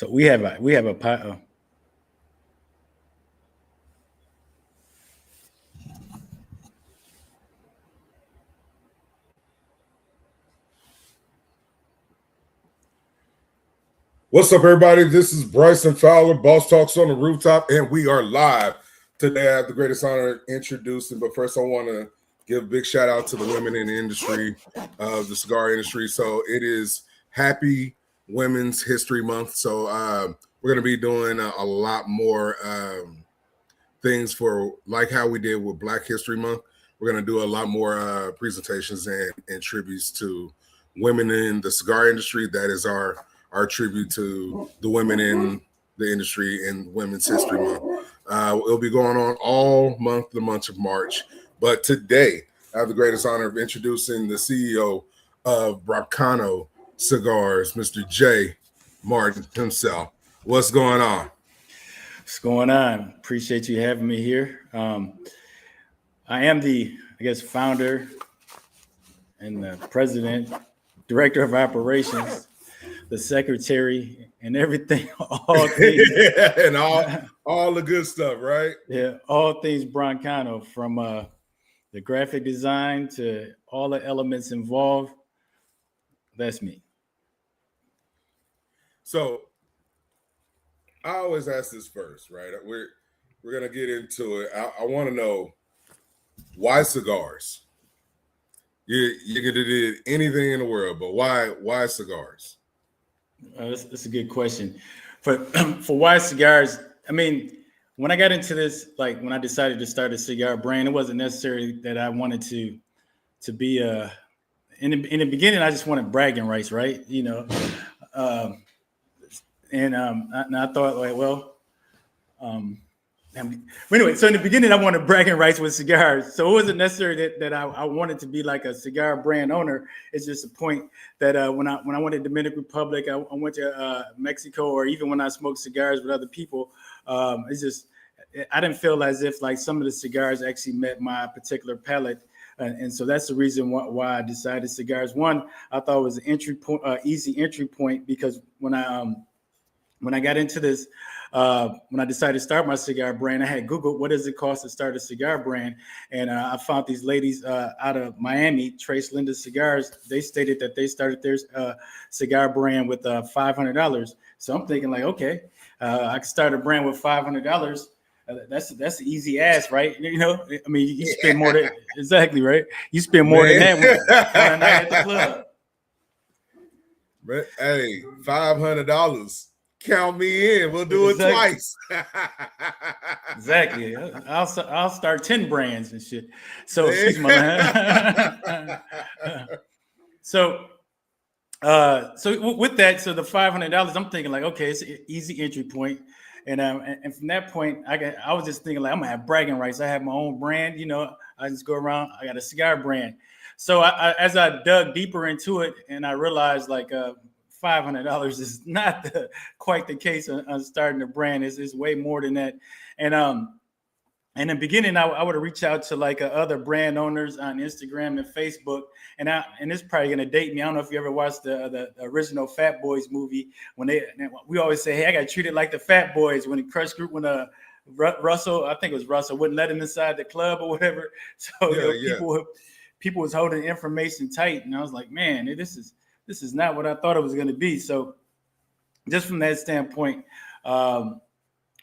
So we have a What's up, everybody? This is Bryson Fowler, Boss Talks on the Rooftop, and we are live. Today, I have the greatest honor introducing, but first I want to give a big shout out to the women in the industry, the cigar industry. So it is Happy Women's History Month. So we're going to be doing a lot more things for like how we did with Black History Month. We're going to do a lot more presentations and tributes to women in the cigar industry. That is our tribute to the women in the industry and Women's History Month. It'll be going on all month, the month of March. But today, I have the greatest honor of introducing the CEO of Broncano Cigars, Mr.Jay Martin himself. What's going on? What's going on? Appreciate you having me here. I am the, founder and the president, director of operations, the secretary, and everything. All things, and all the good stuff, right? Yeah, all things Broncano, from the graphic design to all the elements involved. That's me. So I always ask this first, right? We're gonna get into it. I want to know why cigars. You could have did anything in the world, but why cigars? That's a good question. For why cigars, I mean, when I got into this, like when I decided to start a cigar brand, it wasn't necessarily that I wanted to be in the beginning. I just wanted bragging rights, right? You know, and I thought like, well, anyway, so in the beginning, I wanted bragging rights with cigars. So it wasn't necessarily that I wanted to be like a cigar brand owner. It's just a point that when I went to Dominican Republic, I went to Mexico, or even when I smoked cigars with other people, it's just I didn't feel as if like some of the cigars actually met my particular palate. And so that's the reason why I decided cigars. One, I thought it was an entry point, easy entry point, because when I got into this, when I decided to start my cigar brand, I had Googled what does it cost to start a cigar brand, and I found these ladies out of Miami, Trace Linda Cigars. They stated that they started their cigar brand with $500. So I'm thinking like, okay, I can start a brand with $500. That's an easy ass, right? You know, I mean, you spend more than exactly right. You spend more than that one night at the club. But hey, $500. Count me in. We'll do it twice. Exactly. I'll start 10 brands and shit. So excuse my so with that, so the $500, I'm thinking like, okay, it's an easy entry point. And from that point, I was just thinking like, I'm gonna have bragging rights. I have my own brand, you know. I just go around. I got a cigar brand. So as I dug deeper into it, and I realized like $500 is not quite the case on starting a brand. It's way more than that. And in the beginning, I would have reached out to like other brand owners on Instagram and Facebook. And it's probably gonna date me. I don't know if you ever watched the original Fat Boys movie. We always say, hey, I got treated like the Fat Boys when the Crush Group, when Russell, I think it was Russell, wouldn't let him inside the club or whatever. So people was holding information tight, and I was like, man, this is not what I thought it was going to be. So just from that standpoint, I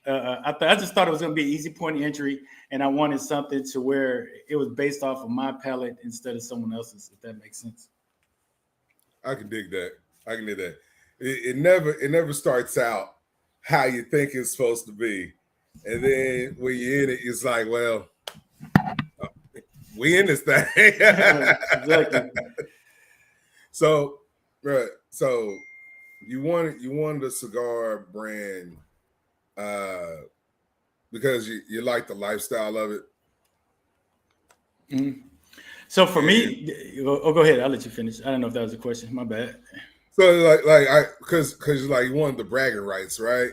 just thought it was going to be an easy point of entry, and I wanted something to where it was based off of my palate instead of someone else's, if that makes sense. I can dig that. It never starts out how you think it's supposed to be. And then when you're in it, it's like, well, we in this thing. Exactly. So, right. So you wanted a cigar brand because you like the lifestyle of it. Mm-hmm. So for me, go ahead. I'll let you finish. I don't know if that was a question. My bad. So because you wanted the bragging rights, right?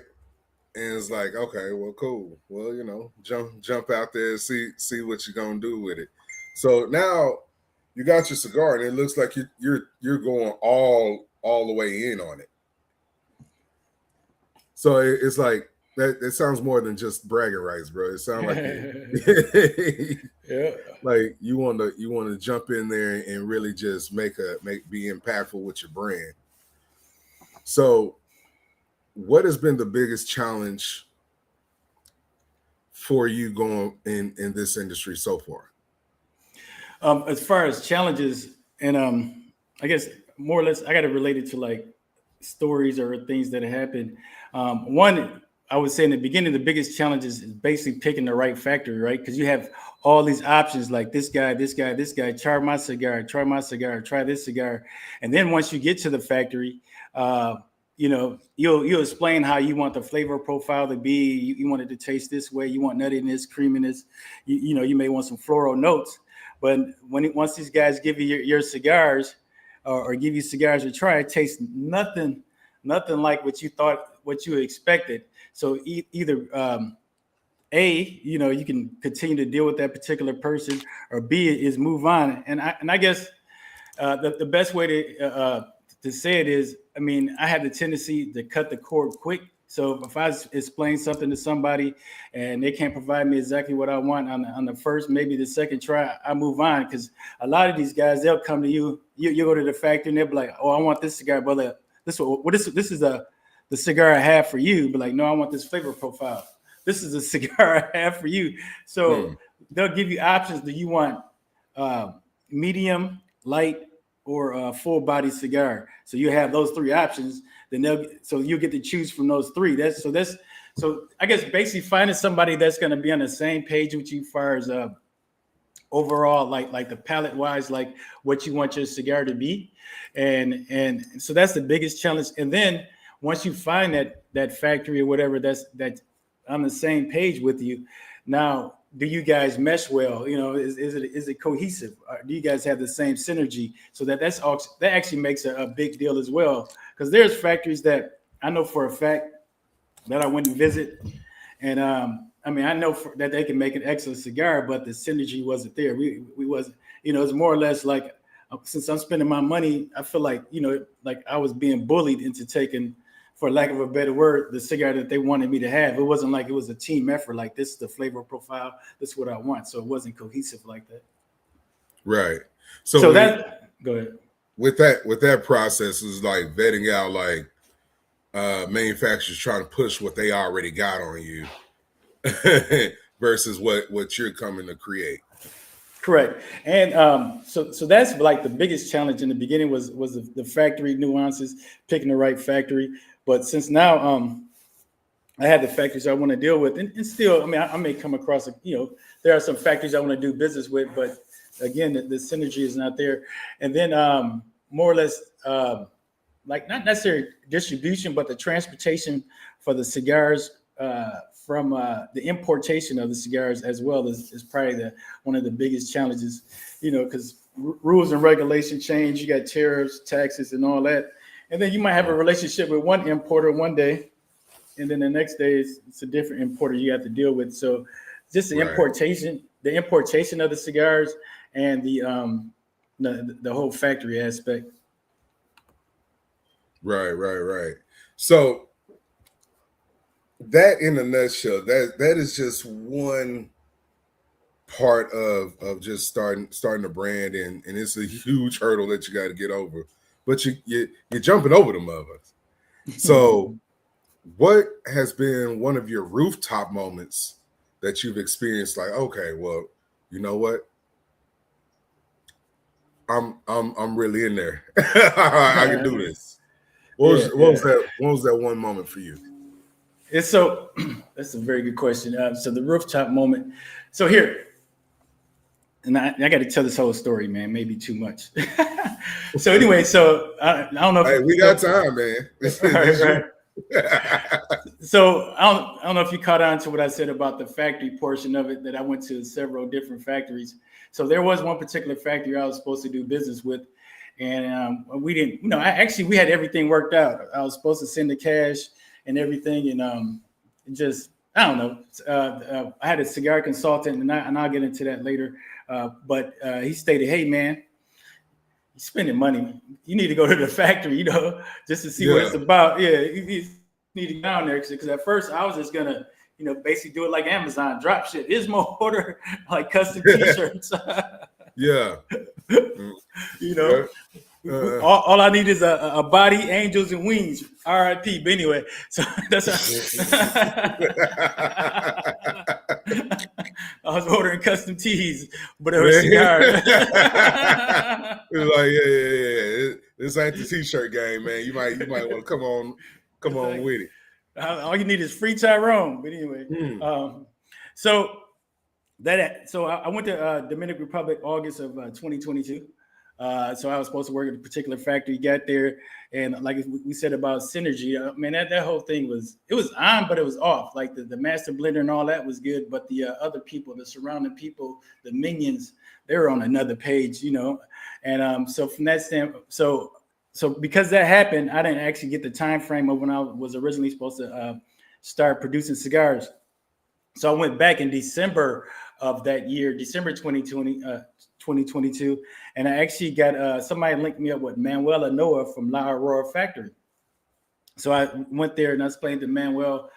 And it's like, okay, well, cool. Well, you know, jump out there and see what you're gonna do with it. So now you got your cigar, and it looks like you're going all the way in on it. So it's like that. It sounds more than just bragging rights, bro. It sounds like it, Yeah. like you want to jump in there and really just be impactful with your brand. So, what has been the biggest challenge for you going in this industry so far? As far as challenges, and I guess more or less, I got to relate it to like stories or things that happened. One, I would say in the beginning, the biggest challenge is basically picking the right factory, right? Because you have all these options like this guy, this guy, this guy. Try my cigar, try my cigar, try this cigar, and then once you get to the factory, you'll explain how you want the flavor profile to be. You want it to taste this way. You want nuttiness, creaminess. You may want some floral notes. But once these guys give you your cigars, or give you cigars to try, it tastes nothing like what you expected. So either you can continue to deal with that particular person, or B is move on. And I guess the best way to say it is, I mean, I have the tendency to cut the cord quick. So if I explain something to somebody and they can't provide me exactly what I want on the first, maybe the second try, I move on. Because a lot of these guys, they'll come to you. You go to the factory and they'll be like, "Oh, I want this cigar, brother. This is the cigar I have for you." But like, "No, I want this flavor profile. This is a cigar I have for you." So they'll give you options. Do you want medium, light, or a full body cigar? So you have those three options. Then you get to choose from those three. So I guess basically finding somebody that's going to be on the same page with you as far as overall, like the palate wise, like what you want your cigar to be. And so that's the biggest challenge. And then once you find that factory or whatever that's on the same page with you, now do you guys mesh well? Is it cohesive? Do you guys have the same synergy? So that actually makes a big deal as well. Because there's factories that I know for a fact that I went and visit, and I mean, I know that they can make an excellent cigar, but the synergy wasn't there. We wasn't, it's more or less like, since I'm spending my money, I feel like, like I was being bullied into taking, for lack of a better word, the cigar that they wanted me to have. It wasn't like it was a team effort. Like, this is the flavor profile. This is what I want. So it wasn't cohesive like that. Right. So go ahead. With that process is like vetting out like manufacturers trying to push what they already got on you versus what you're coming to create. Correct. And so that's like the biggest challenge in the beginning was the factory nuances, picking the right factory. But since now I have the factories I want to deal with, and still, I mean, I may come across, there are some factories I want to do business with, but again, the synergy is not there. And then more or less, like not necessarily distribution, but the transportation for the cigars from the importation of the cigars as well is probably one of the biggest challenges, because rules and regulations change. You got tariffs, taxes, and all that. And then you might have a relationship with one importer one day, and then the next day it's a different importer you have to deal with. So just the importation of the cigars, and the whole factory aspect. Right. So that, in a nutshell, that is just one part of just starting a brand, and it's a huge hurdle that you got to get over. But you're jumping over them others. So what has been one of your rooftop moments that you've experienced? Like, okay, well, you know what? I'm really in there. I can do this. What was that one moment for you? That's a very good question. So the rooftop moment. So here, and I got to tell this whole story, man. Maybe too much. So anyway, I don't know. Hey, we got time, man. Right. So I don't know if you caught on to what I said about the factory portion of it, that I went to several different factories. So there was one particular factory I was supposed to do business with, and we didn't. We had everything worked out. I was supposed to send the cash and everything, and just I don't know. I had a cigar consultant, and I'll get into that later. But he stated, "Hey, man, you're spending money. You need to go to the factory, just to see what it's about." Yeah, need to get down there because at first I was just gonna, basically do it like Amazon, drop shit. Ismo order like custom T-shirts. Yeah. Yeah. All I need is a body, angels, and wings. R.I.P. But anyway, so that's I was ordering custom tees, but it was cigars. It's like, yeah. This ain't the T-shirt game, man. You might want to come on with it. All you need is free Tyrone. But anyway, so I went to Dominican Republic August of 2022. So I was supposed to work at a particular factory. Got there, and like we said about synergy, man, that whole thing was on, but it was off. Like the master blender and all that was good, but the other people, the surrounding people, the minions, they were on another page, And so from that standpoint, so because that happened, I didn't actually get the time frame of when I was originally supposed to start producing cigars. So I went back in December of that year, December 2022, and I actually got somebody linked me up with Manuel Noah from La Aurora Factory. So I went there and I explained to Manuel,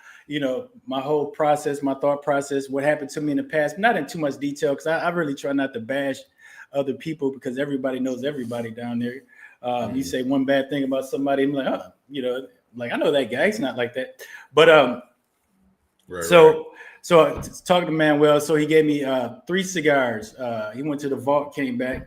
my whole process, my thought process, what happened to me in the past, not in too much detail, because I really try not to bash other people because everybody knows everybody down there. You say one bad thing about somebody, I'm like, like I know that guy, he's not like that. But So I was talking to Manuel, so he gave me 3 cigars. He went to the vault, came back.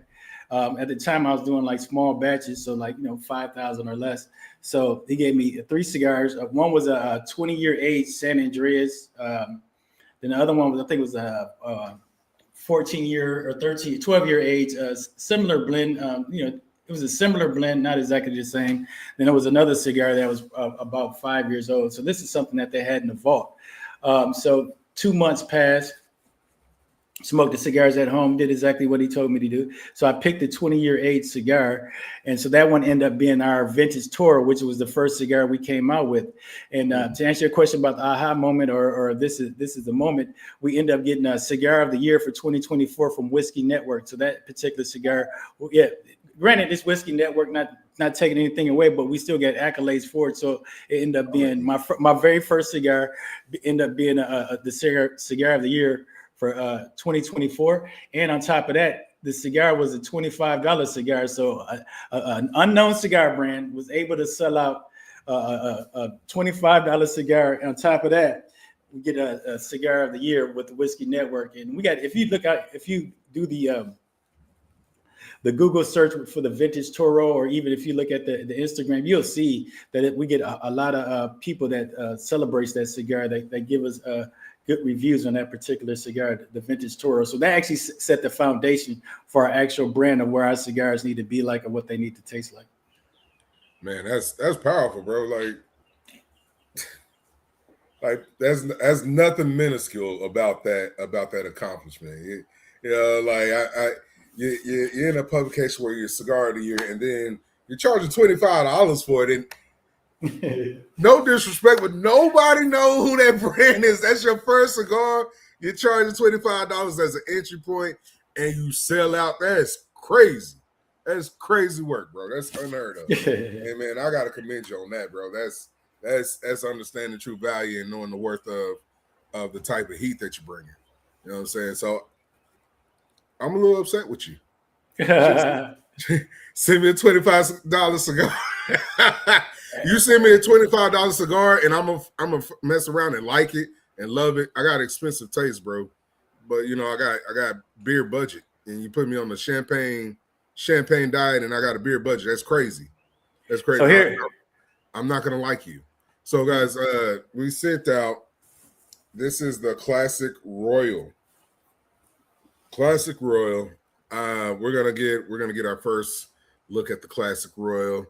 At the time, I was doing like small batches, so like 5,000 or less. So he gave me 3 cigars. One was a 20-year age San Andreas. Then the other one was, I think, it was a 14-year or 12-year age, similar blend. It was a similar blend, not exactly the same. Then there was another cigar that was about 5 years old. So this is something that they had in the vault. So 2 months passed, smoked the cigars at home, did exactly what he told me to do. So I picked the 20-year age cigar. And so that one ended up being our vintage Toro, which was the first cigar we came out with. And to answer your question about the aha moment or this is the moment, we ended up getting a cigar of the year for 2024 from Whiskey Network. So that particular cigar, granted, this Whiskey Network, not taking anything away, but we still get accolades for it. So it ended up being my very first cigar, ended up being the cigar of the year for 2024. And on top of that, the cigar was a $25 cigar. So an unknown cigar brand was able to sell out a $25 cigar. And on top of that, we get a cigar of the year with the Whiskey Network. And we got, if you do the Google search for the vintage Toro, or even if you look at the Instagram, you'll see that we get a lot of people that celebrates that cigar, that give us good reviews on that particular cigar, the vintage Toro. So that actually set the foundation for our actual brand of where our cigars need to be like, or what they need to taste like. Man, that's powerful, bro. Like that's nothing minuscule about that accomplishment. You're in a publication where you're cigar of the year, and then you're charging $25 for it. And no disrespect, but nobody know who that brand is. That's your first cigar. You're charging $25 as an entry point, and you sell out. That's crazy. That's crazy work, bro. That's unheard of. And man, I gotta commend you on that, bro. That's understanding true value and knowing the worth of the type of heat that you're bringing. You know what I'm saying? So I'm a little upset with you. Send me a $25 cigar. You send me a $25 cigar, and I'm a mess around and like it and love it. I got expensive taste, bro, but I got beer budget, and you put me on the champagne diet, and I got a beer budget. That's crazy. That's crazy. So I'm not gonna like you. So guys, we sent out. This is the Classic Royal. Classic Royal. We're gonna get our first look at the Classic Royal.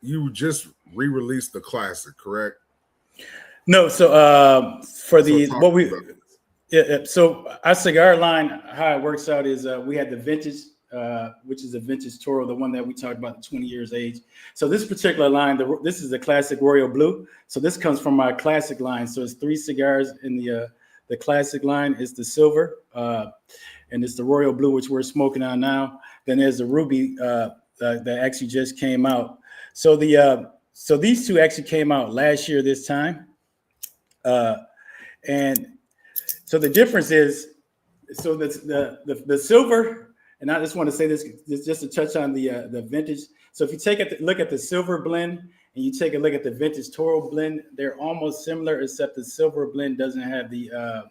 You just re-released the Classic, correct? No. So so our cigar line, how it works out is we had the vintage, which is a vintage Toro, the one that we talked about, the 20 years age. So this particular line, this is the Classic Royal Blue. So this comes from our Classic line. So it's 3 cigars in the Classic line. It's the silver, and it's the Royal Blue, which we're smoking on now. Then there's the Ruby that actually just came out. So So these two actually came out last year this time. And so the difference is, so the silver, and I just want to say this just to touch on the vintage. So if you take a look at the silver blend and you take a look at the vintage Toro blend, they're almost similar, except the silver blend doesn't have the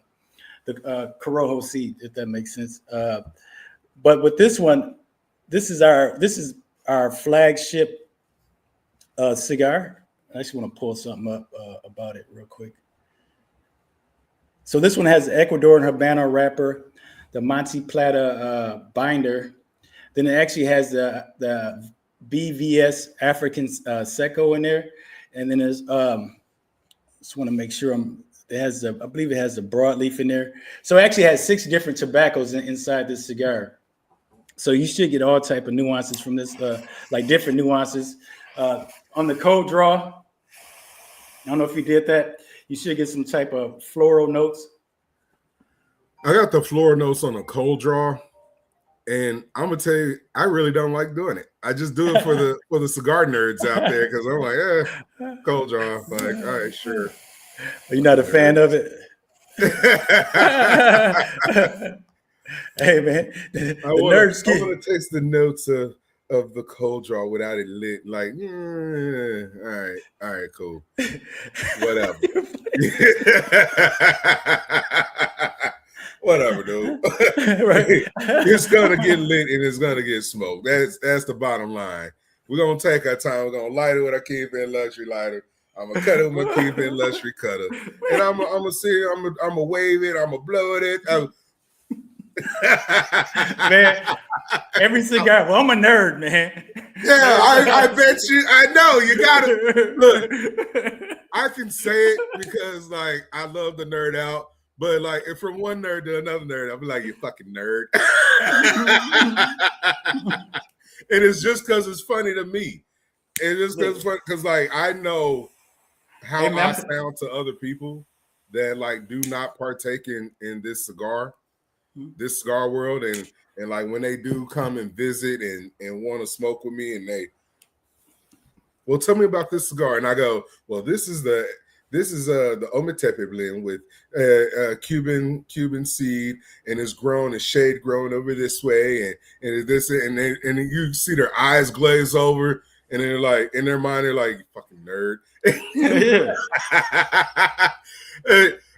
Corojo seed, if that makes sense. But with this one, this is our flagship cigar. I actually want to pull something up about it real quick. So this one has the Ecuadorian Habano wrapper, the Monte Plata binder. Then it actually has the BVS African Seco in there. And then there's, just want to make sure I believe it has the broadleaf in there. So it actually has 6 different tobaccos inside this cigar. So you should get all type of nuances from this, like different nuances. On the cold draw, I don't know if you did that. You should get some type of floral notes. I got the floral notes on a cold draw, and I'm gonna tell you, I really don't like doing it. I just do it for the cigar nerds out there because I'm like, cold draw. Like, all right, sure. Are you not a fan of it? Hey man, I want to taste the notes of the cold draw without it lit. Like, all right, cool, whatever. Whatever, dude. Right. It's gonna get lit and it's gonna get smoked. That's the bottom line. We're gonna take our time. We're gonna light it with our Kingpin luxury lighter. I'm gonna cut it with my Kingpin luxury cutter, and I'm gonna see. I'm gonna wave it. I'm gonna blow it. Man, every cigar. Well, I'm a nerd, man. Yeah, I bet you. I know you gotta look. I can say it because like I love the nerd out, but like if from one nerd to another nerd, I'll be like, you fucking nerd. And it's just because it's funny to me. It's just because it's funny because like I know how I sound to other people that like do not partake in this cigar world, and like when they do come and visit and want to smoke with me, and they, well, tell me about this cigar, and I go, well, this is the Ometepe blend with Cuban seed, and it's grown and shade grown over this way, and this, and you see their eyes glaze over, and they're like, in their mind, they're like, you fucking nerd. Yeah.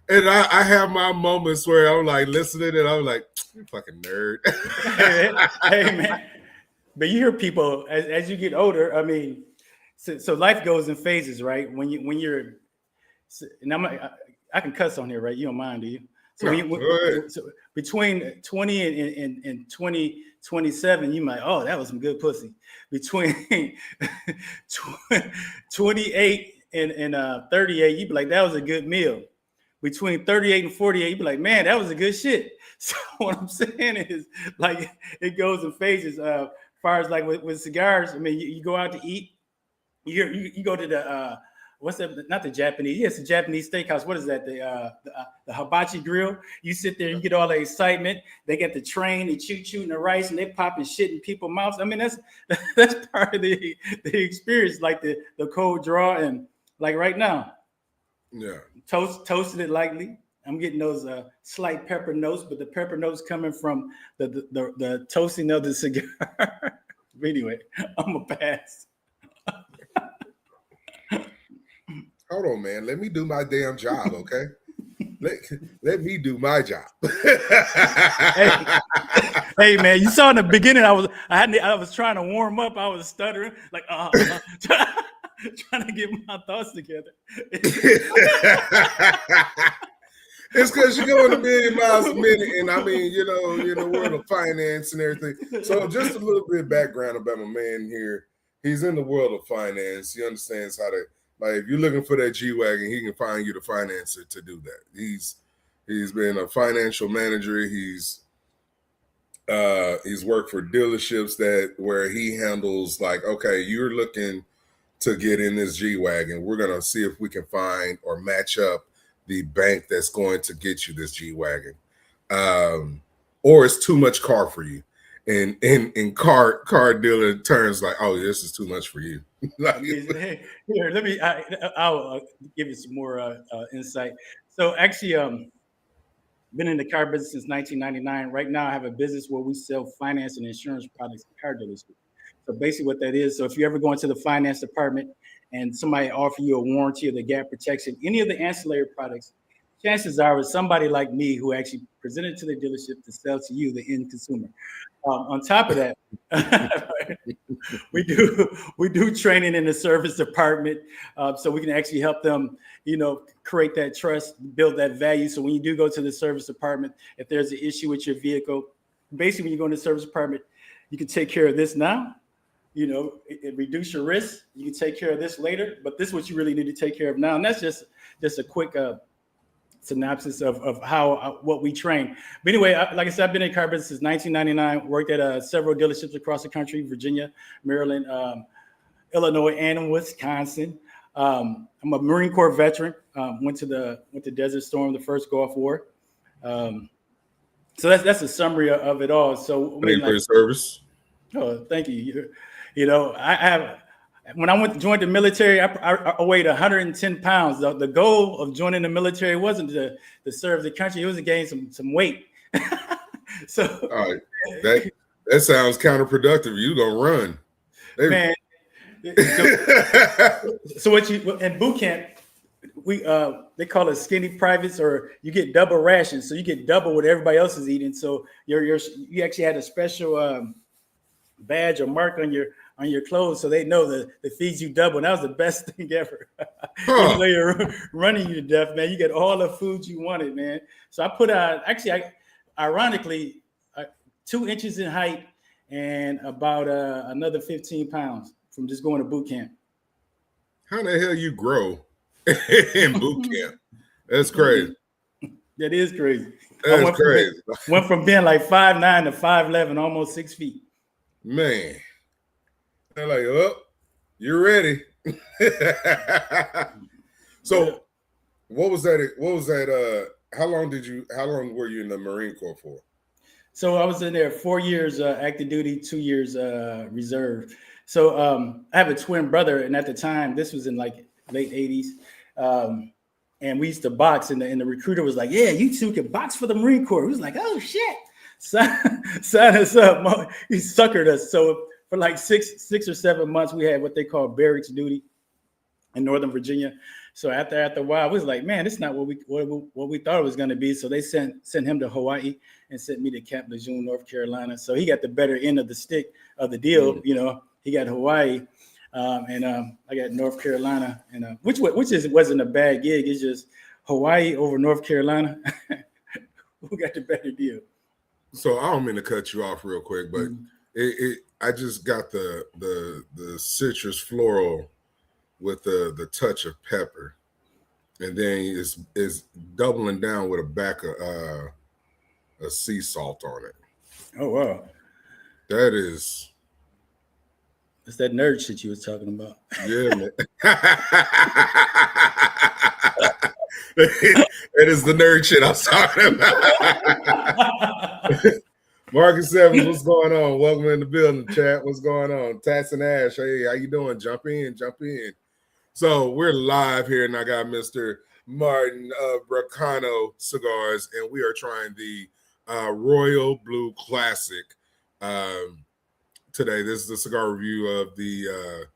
And I have my moments where I'm like listening and I'm like, you fucking nerd. Hey man, but you hear people as you get older. I mean, so life goes in phases, right? When you're, and I can cuss on here, right? You don't mind, do you? So, so between 20 and 27, you might, oh, that was some good pussy. Between 28 and 38, you'd be like, that was a good meal. Between 38 and 48, you'd be like, man, that was a good shit. So what I'm saying is, like, it goes in phases. As far as like with cigars, I mean, you go out to eat, you go to the what's that? Not the Japanese. Yes, the Japanese steakhouse. What is that? The hibachi grill. You sit there, you get all the excitement. They get the train, they choo-chooing the rice, and they popping shit in people's mouths. I mean, that's part of the experience, like the cold draw, and like right now. Yeah. Toasted it lightly. I'm getting those slight pepper notes, but the pepper notes coming from the toasting of the cigar. But anyway, I'm a pass. Hold on, man. Let me do my damn job, okay? let me do my job. Hey, man, you saw in the beginning I was trying to warm up. I was stuttering, like trying to get my thoughts together. It's because you're going a million miles a minute, and I mean, you know, in the world of finance and everything. So just a little bit of background about my man here. He's in the world of finance. He understands how to, like, if you're looking for that G-Wagon, he can find you the financer to do that. He's been a financial manager. He's worked for dealerships where he handles, like, okay, you're looking to get in this G-Wagon. We're going to see if we can find or match up the bank that's going to get you this G-Wagon. Or it's too much car for you. And car dealer turns like, oh, this is too much for you. Here, let me. I'll give you some more insight. So actually, been in the car business since 1999. Right now, I have a business where we sell finance and insurance products to car dealerships. So basically, what that is, so if you ever go into the finance department and somebody offer you a warranty or the gap protection, any of the ancillary products, chances are it's somebody like me who actually presented to the dealership to sell to you, the end consumer. On top of that, we do training in the service department, so we can actually help them, create that trust, build that value. So when you do go to the service department, if there's an issue with your vehicle, basically when you go in the service department, you can take care of this now. It reduce your risk. You can take care of this later, but this is what you really need to take care of now. And that's just a quick synopsis of how what we train. But anyway, like I said, I've been in car business since 1999. Worked at several dealerships across the country: Virginia, Maryland, Illinois, and Wisconsin. I'm a Marine Corps veteran. Went to Desert Storm, the first Gulf War. So that's a summary of it all. So Thank you for your service. Oh, thank you. I have. When I joined the military, I weighed 110 pounds. The goal of joining the military wasn't to serve the country; it was to gain some weight. So, all right, that sounds counterproductive. You gonna run, man? So what you in boot camp? They call it skinny privates, or you get double rations. So you get double what everybody else is eating. So you actually had a special badge or mark on your clothes, so they know that it feeds you double. And that was the best thing ever. Even though you're running you to death, man, you get all the food you wanted, man. So I put ironically, 2 inches in height and about another 15 pounds from just going to boot camp. How the hell you grow in boot camp? That's crazy. That is crazy. That's crazy. Went from being like 5'9" to 5'11", almost 6 feet. Man, they're like, oh, you're ready. So, what was that? How long were you in the Marine Corps for? So I was in there 4 years active duty, 2 years reserve. So I have a twin brother, and at the time, this was in like late 80s, and we used to box, and the recruiter was like, "Yeah, you two can box for the Marine Corps." He was like, "Oh shit." Sign us up. He suckered us. So for like six or 7 months, we had what they call barracks duty in Northern Virginia. So after a while, I was like, man, it's not what we thought it was going to be. So they sent him to Hawaii and sent me to Camp Lejeune, North Carolina. So he got the better end of the stick of the deal. He got Hawaii, and I got North Carolina, and which wasn't a bad gig. It's just Hawaii over North Carolina. Who got the better deal? So I don't mean to cut you off real quick, but I just got the citrus floral with the touch of pepper, and then it's doubling down with a back of a sea salt on it. Oh wow, it's that nerd shit you was talking about. Yeah, man. That is the nerd shit I was talking about. Marcus Evans, what's going on? Welcome in the building, chat. What's going on? Tats and Ash, hey, how you doing? Jump in. So we're live here, and I got Mr. Martin of Broncano Cigars, and we are trying the Royal Blue Classic today. This is the cigar review of the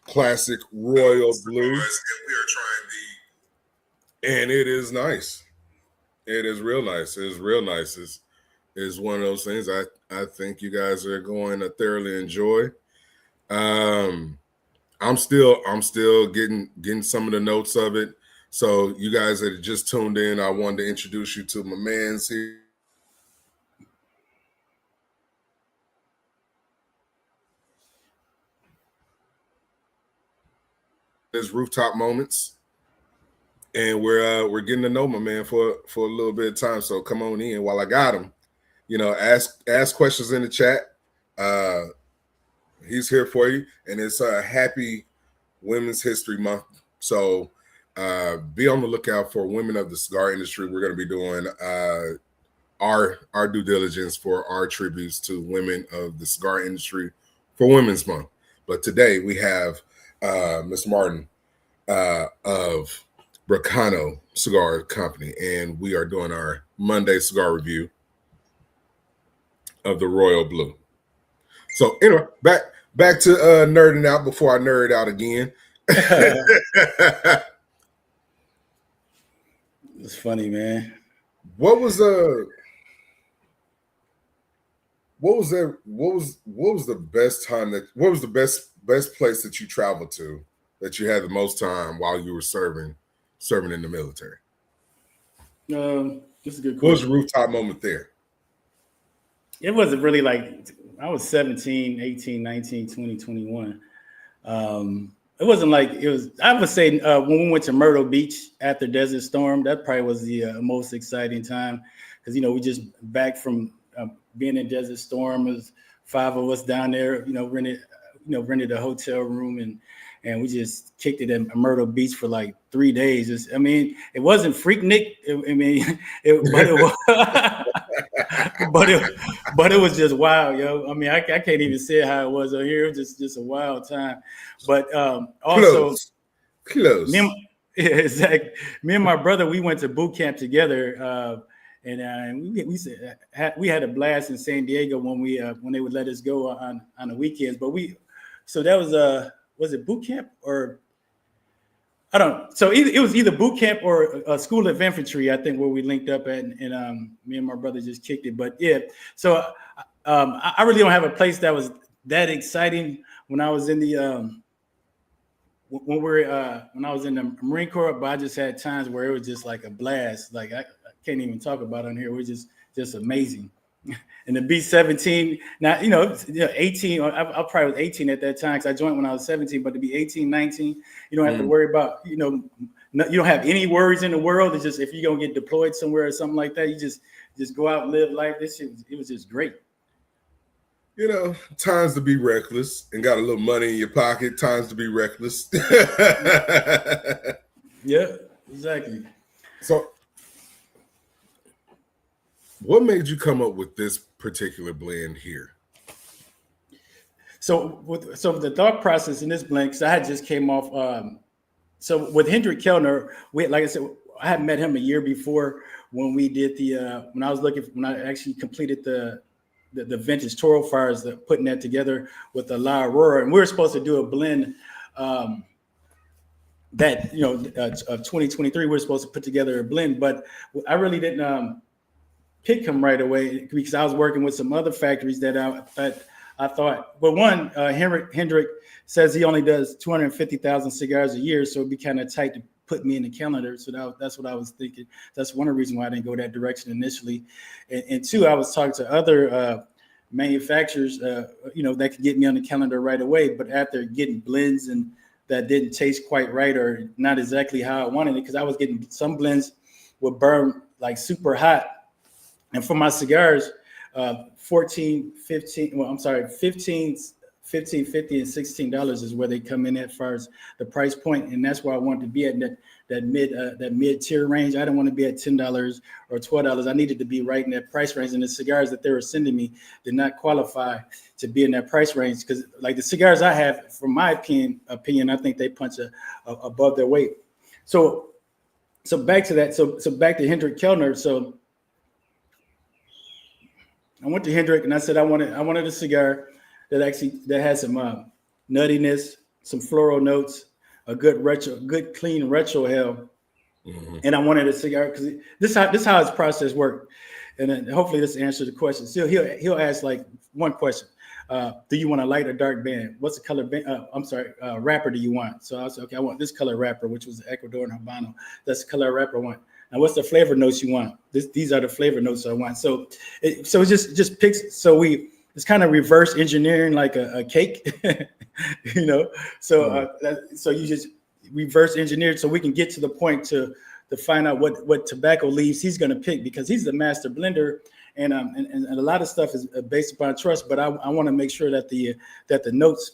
Classic Royal Blue, and we are trying and it is nice. It is real nice. It is real nice. It's one of those things I think you guys are going to thoroughly enjoy. I'm still getting some of the notes of it. So you guys that just tuned in, I wanted to introduce you to my man's here. His rooftop moments. And we're getting to know my man for a little bit of time. So come on in while I got him. Ask questions in the chat. He's here for you, and it's a happy Women's History Month. So be on the lookout for women of the cigar industry. We're going to be doing our due diligence for our tributes to women of the cigar industry for Women's Month. But today we have Miss Martin of Broncano Cigar Company, and we are doing our Monday cigar review of the Royal Blue. So anyway, back to nerding out before I nerd out again. It's funny, man. What was the best time what was the best place that you traveled to that you had the most time while you were serving in the military? This is a good question. What was the rooftop moment there? It wasn't really like I was 17, 18, 19, 20, 21. It wasn't like it was. I would say when we went to Myrtle Beach after Desert Storm, that probably was the most exciting time because we just back from being in Desert Storm. It was 5 of us down there. Rented a hotel room and we just kicked it at Myrtle Beach for like 3 days. It wasn't Freaknik. But it was just wild, yo. I can't even say how it was over here. It was just a wild time. But also, close. Exactly. Me and my brother, we went to boot camp together, and we had a blast in San Diego when they would let us go on the weekends. But so that was it boot camp or I don't know. So it was either boot camp or a school of infantry, I think, where we linked up at, and me and my brother just kicked it. But yeah, so I really don't have a place that was that exciting when I was in the when I was in the Marine Corps. But I just had times where it was just like a blast. Like I can't even talk about it on here. It was just amazing. And the B-17, now, 18, I probably was 18 at that time because I joined when I was 17, but to be 18, 19, you don't have to worry about, you don't have any worries in the world. It's just if you're going to get deployed somewhere or something like that, you just go out and live life. It was just great. Times to be reckless and got a little money in your pocket, times to be reckless. Yeah, exactly. So what made you come up with this particular blend here? So the thought process in this blend, because I had just came off. So with Hendrik Kellner, like I said, I had met him a year before when we did when I actually completed the vintage Toro Fires, putting that together with the La Aurora, and we were supposed to do a blend. That of 2023, we were supposed to put together a blend, but I really didn't pick him right away because I was working with some other factories that I thought. Well, one, Hendrik says he only does 250,000 cigars a year, so it'd be kind of tight to put me in the calendar. So that's what I was thinking. That's one of the reasons why I didn't go that direction initially. And two, I was talking to other manufacturers, that could get me on the calendar right away. But after getting blends and that didn't taste quite right or not exactly how I wanted it, because I was getting some blends would burn like super hot. And for my cigars, 15, 50, and $16 and $16 is where they come in as far as the price point, and that's where I wanted to be at that mid tier range. I didn't want to be at $10 or $12. I needed to be right in that price range, and the cigars that they were sending me did not qualify to be in that price range because, like the cigars I have, from my opinion, I think they punch above their weight. So back to that. So back to Hendrik Kellner. So I went to Hendrik and I said I wanted a cigar that had some nuttiness, some floral notes, a good clean retro hell, and I wanted a cigar because this how his process worked, and then hopefully this answers the question. So he'll ask like one question: do you want a light or dark band? What's the color band? Wrapper do you want? So I said, okay, I want this color wrapper, which was the Ecuadorian Habano. That's the color wrapper I want. Now, what's the flavor notes you want? These are the flavor notes I want. So it just picks. So it's kind of reverse engineering like a cake, So you just reverse engineered so we can get to the point to find out what tobacco leaves he's going to pick because he's the master blender, and a lot of stuff is based upon trust. But I want to make sure that the notes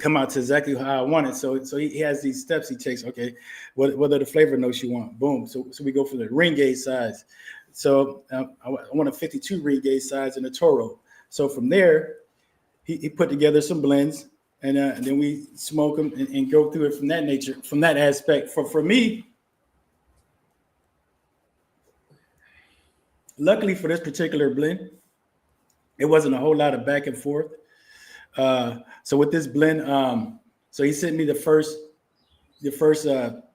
come out to exactly how I want it. So he has these steps he takes. Okay, what are the flavor notes you want? Boom. So we go for the ring gauge size. So I want a 52 ring gauge size in a Toro. So from there, he put together some blends, and then we smoke them and go through it from that nature, from that aspect. For me, luckily for this particular blend, it wasn't a whole lot of back and forth. So with this blend, so he sent me the first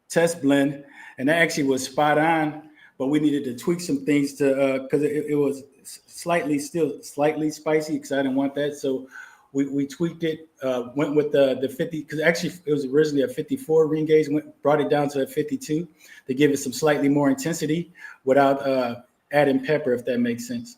test blend, and that actually was spot on. But we needed to tweak some things to because it was slightly spicy because I didn't want that. So we tweaked it. Went with the 50 because actually it was originally a 54 ring gauge. Brought it down to a 52 to give it some slightly more intensity without adding pepper, if that makes sense.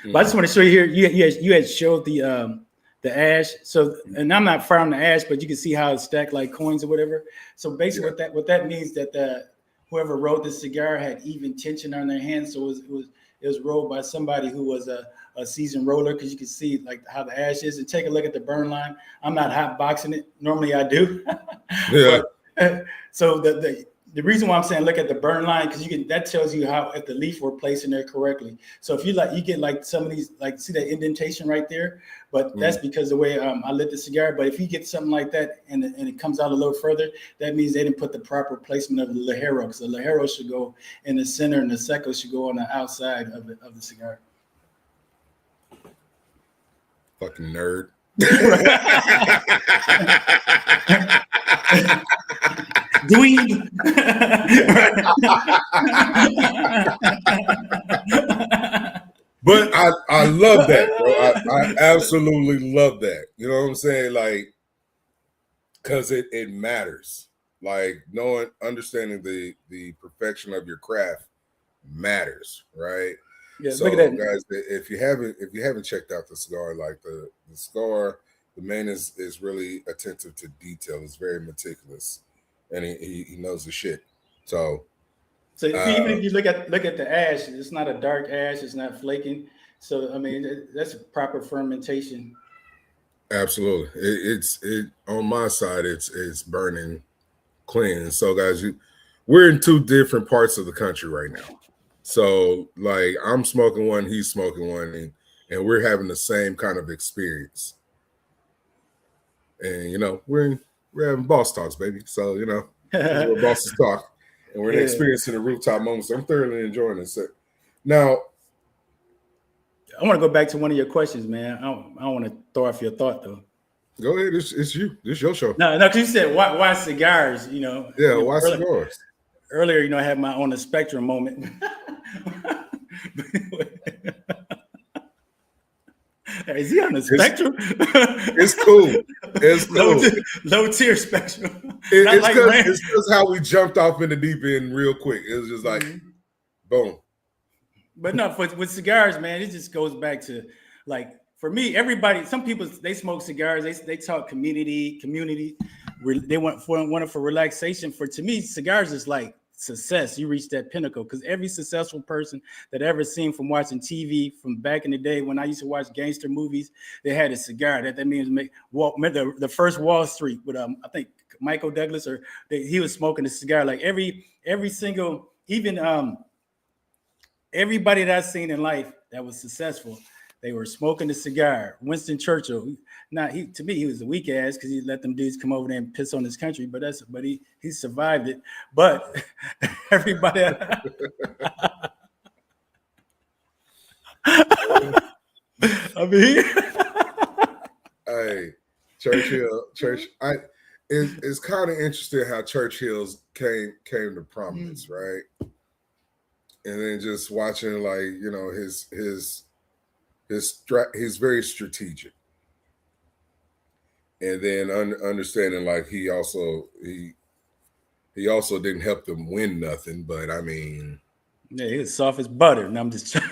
Mm-hmm. But I just want to show you here. You had showed the ash. So, and I'm not far on the ash, but you can see how it's stacked like coins or whatever. So basically, what that means that whoever rolled the cigar had even tension on their hands. So it was rolled by somebody who was a seasoned roller, because you can see like how the ash is. And take a look at the burn line. I'm not hot boxing it. Normally I do. Yeah. But, so the reason why I'm saying look at the burn line, because that tells you how if the leaf were placed in there correctly. So if you get like some of these, like see that indentation right there, but that's because the way I lit the cigar. But if you get something like that and it comes out a little further, that means they didn't put the proper placement of the Ligero, because the Ligero should go in the center and the Seco should go on the outside of the cigar. Fucking nerd. Dweeb. But I love that, bro. I absolutely love that. You know what I'm saying? Like, because it matters. Like understanding the perfection of your craft matters, right? Yeah, so look at that. Guys, if you haven't checked out the cigar, like the cigar, the man is really attentive to detail. It's very meticulous, and he knows the shit. So even if you look at the ash, it's not a dark ash. It's not flaking. So I mean, that's a proper fermentation. Absolutely, it's on my side. It's burning clean. So guys, we're in two different parts of the country right now. So like I'm smoking one, he's smoking one, and we're having the same kind of experience. And you know, we're having boss talks, baby. So you know, that's where bosses talk. And we're experiencing the rooftop moments. I'm thoroughly enjoying this. Now, I want to go back to one of your questions, man. I don't want to throw off your thought, though. Go ahead. It's you. This your show. No, because you said why cigars? You know. Yeah, why cigars? Earlier, you know, I had my on the spectrum moment. Is he on the spectrum? It's cool. It's cool. Low tier spectrum. It's just how we jumped off in the deep end real quick. It was just like, boom. But no, with cigars, man, it just goes back to like for me, everybody. Some people they smoke cigars. They talk community. They want it for relaxation. To me, cigars is like success. You reach that pinnacle because every successful person that I ever seen from watching TV from back in the day when I used to watch gangster movies, they had a cigar. That means the first Wall Street with I think Michael Douglas he was smoking a cigar. Like every single even everybody that I've seen in life that was successful, they were smoking a cigar. Winston Churchill. To me, he was a weak ass because he let them dudes come over there and piss on his country. But he survived it. But everybody, I mean, hey, Churchill. It's kind of interesting how Churchill's came to prominence, right? And then just watching, like, you know, he's very strategic. And then understanding, like, he also didn't help them win nothing, but I mean, yeah, he was soft as butter. And I'm just, I'm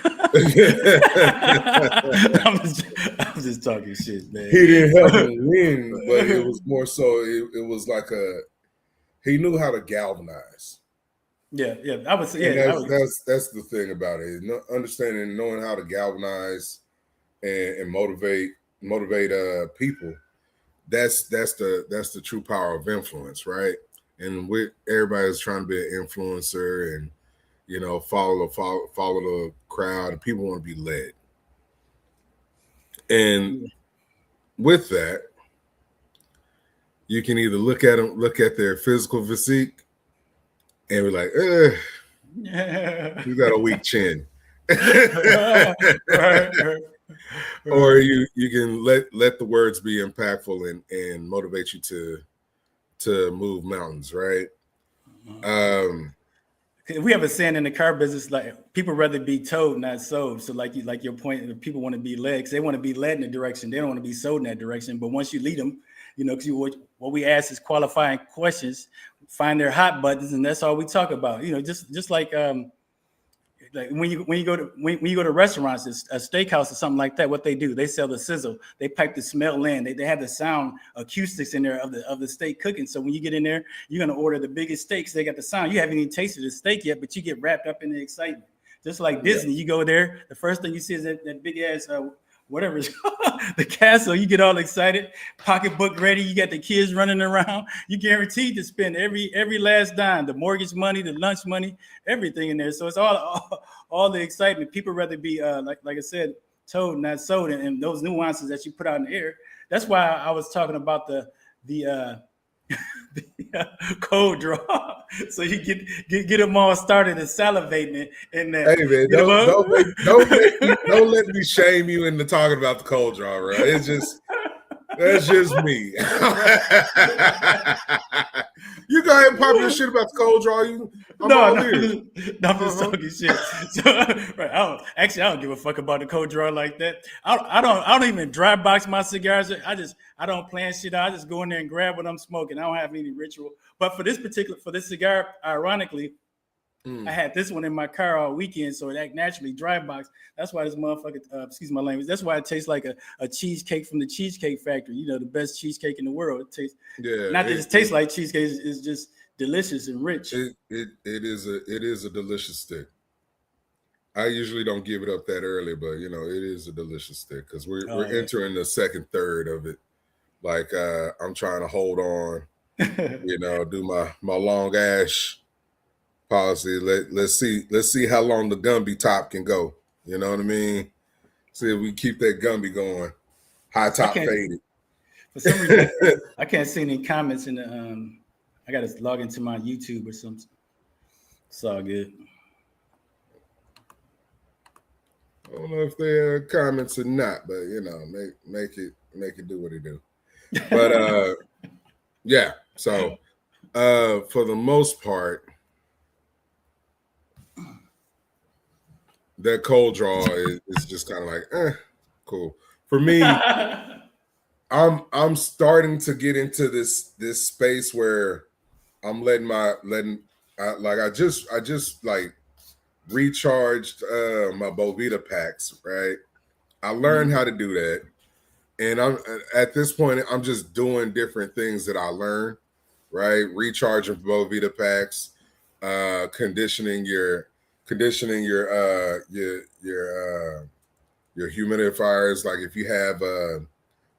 just talking shit, man. He didn't help them win, but it was more so. It was like he knew how to galvanize. Yeah, I would say. Yeah, that's the thing about it. Understanding, knowing how to galvanize and motivate people. That's the true power of influence, right? And everybody's trying to be an influencer and, you know, follow the crowd, and people want to be led. And with that, You can either look at them, look at their physical physique, and be like, you got a weak chin. Right. Or you can let the words be impactful and motivate you to move mountains, right? We have a saying in the car business, like people rather be told, not sold. So like your point, people want to be led because they want to be led in a direction. They don't want to be sold in that direction. But once you lead them, because what we ask is qualifying questions, find their hot buttons, and that's all we talk about. Just like when you go to restaurants, a steakhouse or something like that, what they do, they sell the sizzle. They pipe the smell in. They have the sound acoustics in there of the steak cooking. So when you get in there, you're gonna order the biggest steaks. They got the sound. You haven't even tasted the steak yet, but you get wrapped up in the excitement. Just like Disney, you go there, the first thing you see is that big ass whatever it's called, the castle. You get all excited, pocketbook ready. You got the kids running around. You guaranteed to spend every last dime, the mortgage money, the lunch money, everything in there. So it's all the excitement. People rather be like I said, told, not sold, and those nuances that you put out in the air. That's why I was talking about the cold draw, so you get them all started and salivating and hey man, don't let me shame you into talking about the cold draw, right? That's just me. You go ahead and pop your shit about the cold draw. I'm just talking shit. So, right, I don't give a fuck about the cold draw like that. I don't even dry box my cigars. I don't plan shit out. I just go in there and grab what I'm smoking. I don't have any ritual. But for this cigar, ironically, I had this one in my car all weekend, so it naturally dry box. That's why this motherfucker, excuse my language, that's why it tastes like a cheesecake from the Cheesecake Factory. The best cheesecake in the world. It tastes, not that it tastes like cheesecake, it's just delicious and rich. It is a delicious stick. I usually don't give it up that early, but it is a delicious stick because we're entering the second third of it. Like I'm trying to hold on, do my long ash policy. Let's see how long the Gumby top can go. You know what I mean? See if we keep that Gumby going. High top faded. For some reason, I can't see any comments in the. I got to log into my YouTube or something. It's all good. I don't know if they're comments or not, but make it do what it do. But yeah. So for the most part, that cold draw is just kind of like, cool. For me, I'm starting to get into this space where I'm I just like recharged my Bovita packs, right? I learned how to do that. And I'm at this point, I'm just doing different things that I learned, right? Recharging Bovita packs, conditioning your humidifiers. Like if you have a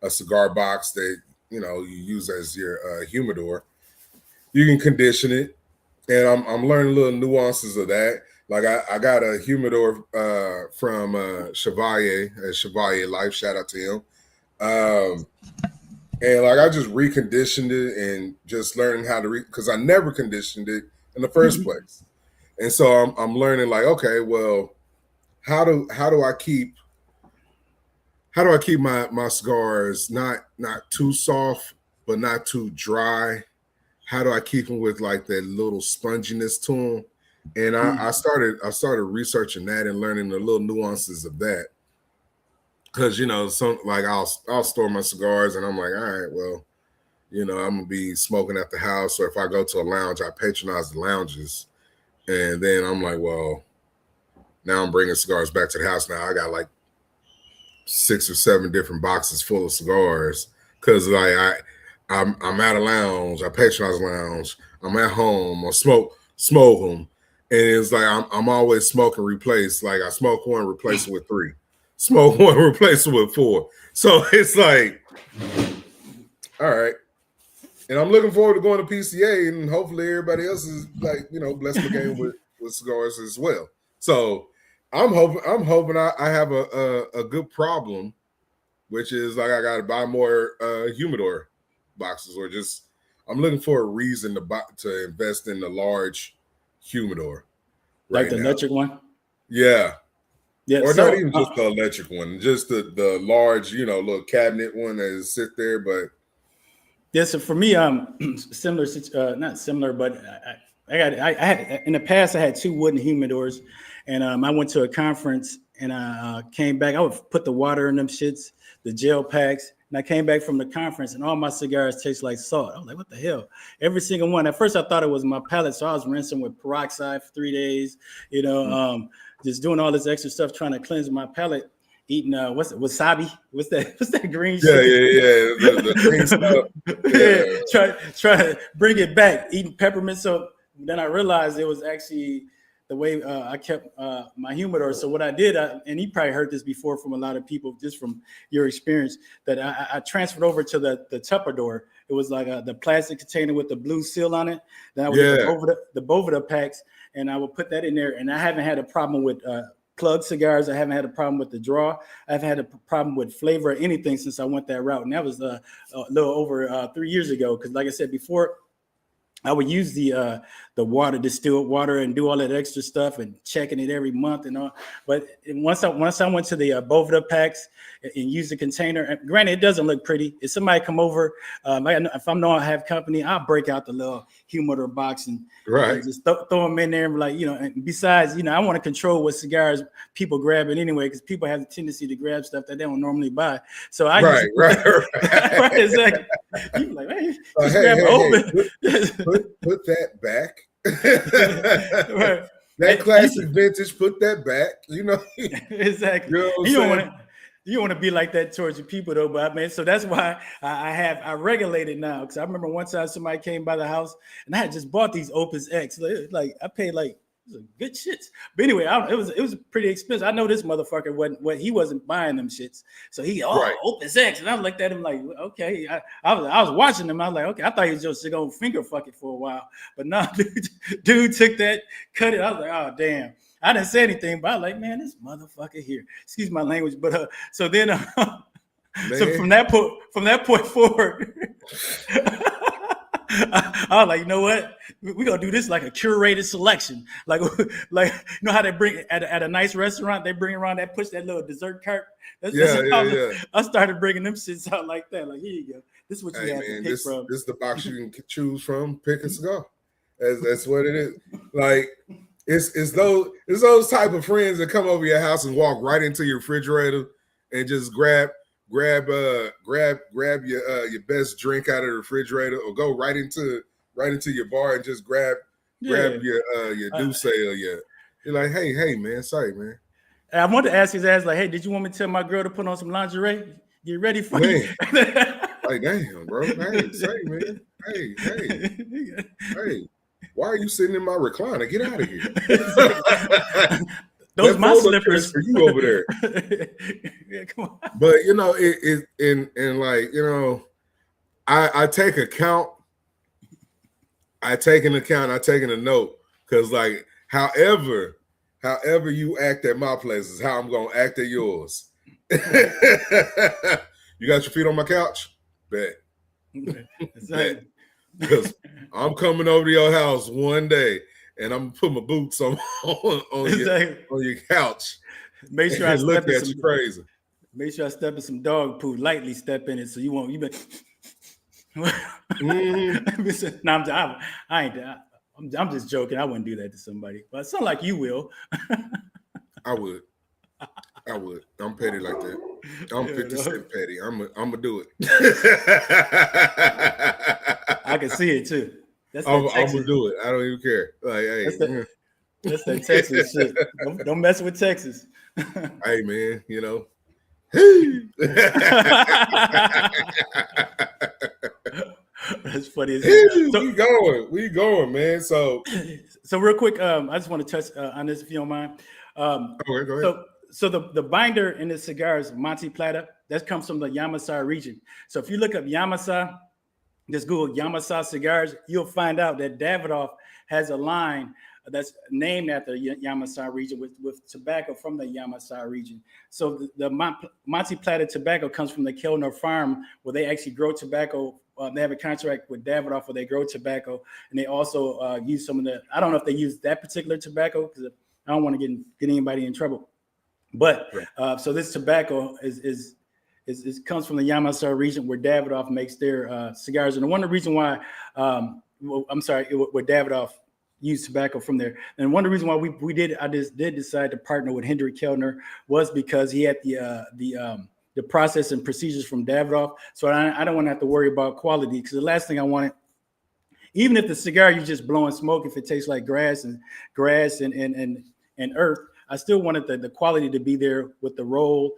cigar box that you use as your humidor, you can condition it. And I'm learning little nuances of that. Like I got a humidor from Chevalier Life. Shout out to him. And like I just reconditioned it and just learning how to because I never conditioned it in the first place. And so I'm learning like, okay, well, how do I keep my cigars not too soft but not too dry? How do I keep them with like that little sponginess to them? And I started researching that and learning the little nuances of that. Because some like I'll store my cigars and I'm like, all right, well, I'm gonna be smoking at the house, or if I go to a lounge, I patronize the lounges, and then I'm like, well, now I'm bringing cigars back to the house. Now I got like 6 or 7 different boxes full of cigars because like I'm at a lounge, I patronize a lounge, I'm at home, or smoke them, and it's like I'm always smoking replace. Like I smoke one, replace it with 3. Smoke one, replace it with 4. So it's like, all right. And I'm looking forward to going to PCA, and hopefully everybody else is like, blessed the game with cigars as well. So I'm hoping I have a good problem, which is like I got to buy more humidor boxes, or just I'm looking for a reason to invest in the large humidor Like right the now. electric one. Yeah. Yeah. Or So not even just the electric one, just the large, little cabinet one that is sit there. But yeah, so for me, similar, not similar, but I had in the past I had 2 wooden humidors, and I went to a conference and I came back. I would put the water in them shits, the gel packs, and I came back from the conference and all my cigars taste like salt. I was like, what the hell? Every single one. At first I thought it was my palate, so I was rinsing with peroxide for 3 days, just doing all this extra stuff trying to cleanse my palate. Eating what's it, wasabi? What's that green yeah, shit? the green stuff. Yeah, try to bring it back. Eating peppermint. So then I realized it was actually the way I kept my humidor. So what I did, and you probably heard this before from a lot of people, just from your experience, that I transferred over to the Tupperware. It was like the plastic container with the blue seal on it. Then I would get the Boveda packs, and I would put that in there. And I haven't had a problem with plug cigars. I haven't had a problem with the draw. I haven't had a problem with flavor or anything since I went that route. And that was a little over 3 years ago. Because like I said before, I would use the water, distilled water, and do all that extra stuff and checking it every month and all. But once I went to the Boveda packs and used the container, and granted, it doesn't look pretty. If somebody come over, if I'm knowing I have company, I'll break out the little humidor box and just throw them in there. And like, and besides, I want to control what cigars people grab it anyway, because people have the tendency to grab stuff that they don't normally buy. So I right, exactly. You like, hey, just grab it open. Put that back. Right. That classic vintage, put that back. Exactly. You don't want to be like that towards your people though, but I mean, so that's why I regulate it now. Because I remember one time somebody came by the house and I had just bought these Opus X. Like I paid like good shits. But anyway, it was pretty expensive. I know this motherfucker he wasn't buying them shits. So Opus X, and I looked at him like, okay. I was watching him. I was like, okay. I thought he was just gonna finger fuck it for a while, but no, dude took that, cut it. I was like, oh damn. I didn't say anything, but I was like, man, this motherfucker here. Excuse my language, but so then, so from that point forward. I was like, you know what? We're gonna do this like a curated selection. Like how they bring at a nice restaurant, they bring around push that little dessert cart. I started bringing them shits out like that. Like, here you go. This is what you have to pick from. This is the box you can choose from. Pick a cigar. That's what it is. Like it's those type of friends that come over your house and walk right into your refrigerator and just grab your best drink out of the refrigerator, or go right into your bar and just grab your Douce or you're like, hey man, sorry man. I wanted to ask his ass like, hey, did you want me to tell my girl to put on some lingerie? Get ready for you. Like, damn, bro. Hey, sorry man. Hey. Why are you sitting in my recliner? Get out of here. Those my slippers for you over there. Yeah, come on. But I take account. I taking a note, because like however you act at my place is how I'm gonna act at yours. You got your feet on my couch? Bet. Bet. Because I'm coming over to your house one day and I'm gonna put my boots on your couch. Make sure I look at you crazy. Make sure I step in some dog poo. Lightly step in it so you won't. You No, I'm just joking. I wouldn't do that to somebody, but it sounds like you will. I would. I'm petty like that. I'm 50 Cent petty. I'm gonna do it. I can see it too. I'm gonna do it. I don't even care. Like, hey, that's that Texas shit. Don't mess with Texas. Hey man, That's funny. We going, man. So real quick, I just want to touch on this if you don't mind. Okay, go ahead. So the binder in the cigar is Monte Plata. That comes from the Yamasá region. So if you look up Yamasá, just Google Yamasá cigars, you'll find out that Davidoff has a line that's named after the Yamasá region with tobacco from the Yamasá region. So the Monte Plata tobacco comes from the Kellner farm, where they actually grow tobacco they have a contract with Davidoff where they grow tobacco, and they also use some of the. I don't know if they use that particular tobacco because I don't want to get anybody in trouble. But so this tobacco is comes from the Yamasar region where Davidoff makes their cigars, and one of the reasons why where Davidoff used tobacco from there, and one of the reasons why I just did decide to partner with Hendrik Kellner was because he had the process and procedures from Davidoff, so I don't want to have to worry about quality because the last thing I wanted. Even if the cigar you just blowing smoke, if it tastes like grass and earth, I still wanted the quality to be there with the roll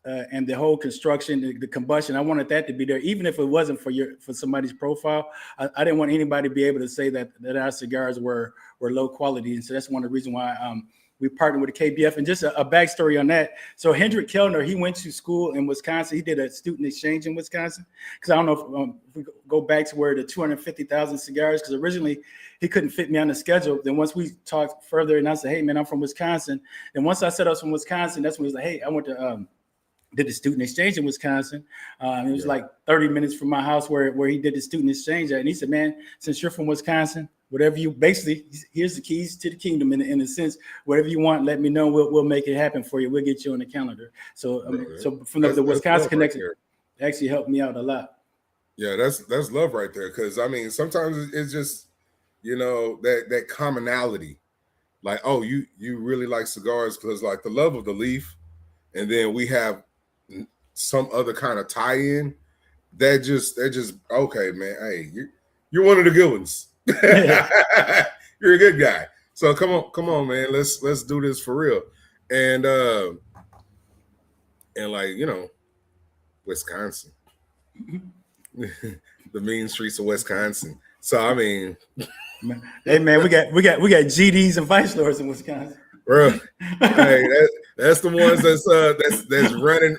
and the whole construction, the combustion. I wanted that to be there, even if it wasn't for somebody's profile. I didn't want anybody to be able to say that our cigars were low quality, and so that's one of the reasons why we partnered with the KBF. And just a backstory on that. So Hendrik Kellner, he went to school in Wisconsin. He did a student exchange in Wisconsin. Because I don't know if we go back to where the 250,000 cigars, because originally he couldn't fit me on the schedule. Then once we talked further and I said, hey, man, I'm from Wisconsin. And once I said I was from Wisconsin, that's when he was like, hey, I went to did the student exchange in Wisconsin. It was like 30 minutes from my house where he did the student exchange at. And he said, man, since you're from Wisconsin, whatever you basically, here's the keys to the kingdom in a sense. Whatever you want, let me know. We'll make it happen for you. We'll get you on the calendar. So so from the Wisconsin connection, right, actually helped me out a lot. Yeah, that's love right there. Because I mean, sometimes it's just, you know, that commonality. Like, oh, you really like cigars because like the love of the leaf, and then we have some other kind of tie-in. That just okay, man. Hey, you're one of the good ones. You're a good guy. So come on, man. Let's do this for real. And like, you know, Wisconsin. The mean streets of Wisconsin. So I mean, hey man, we got GDs and vice lords in Wisconsin. Bro, hey, that's the ones that's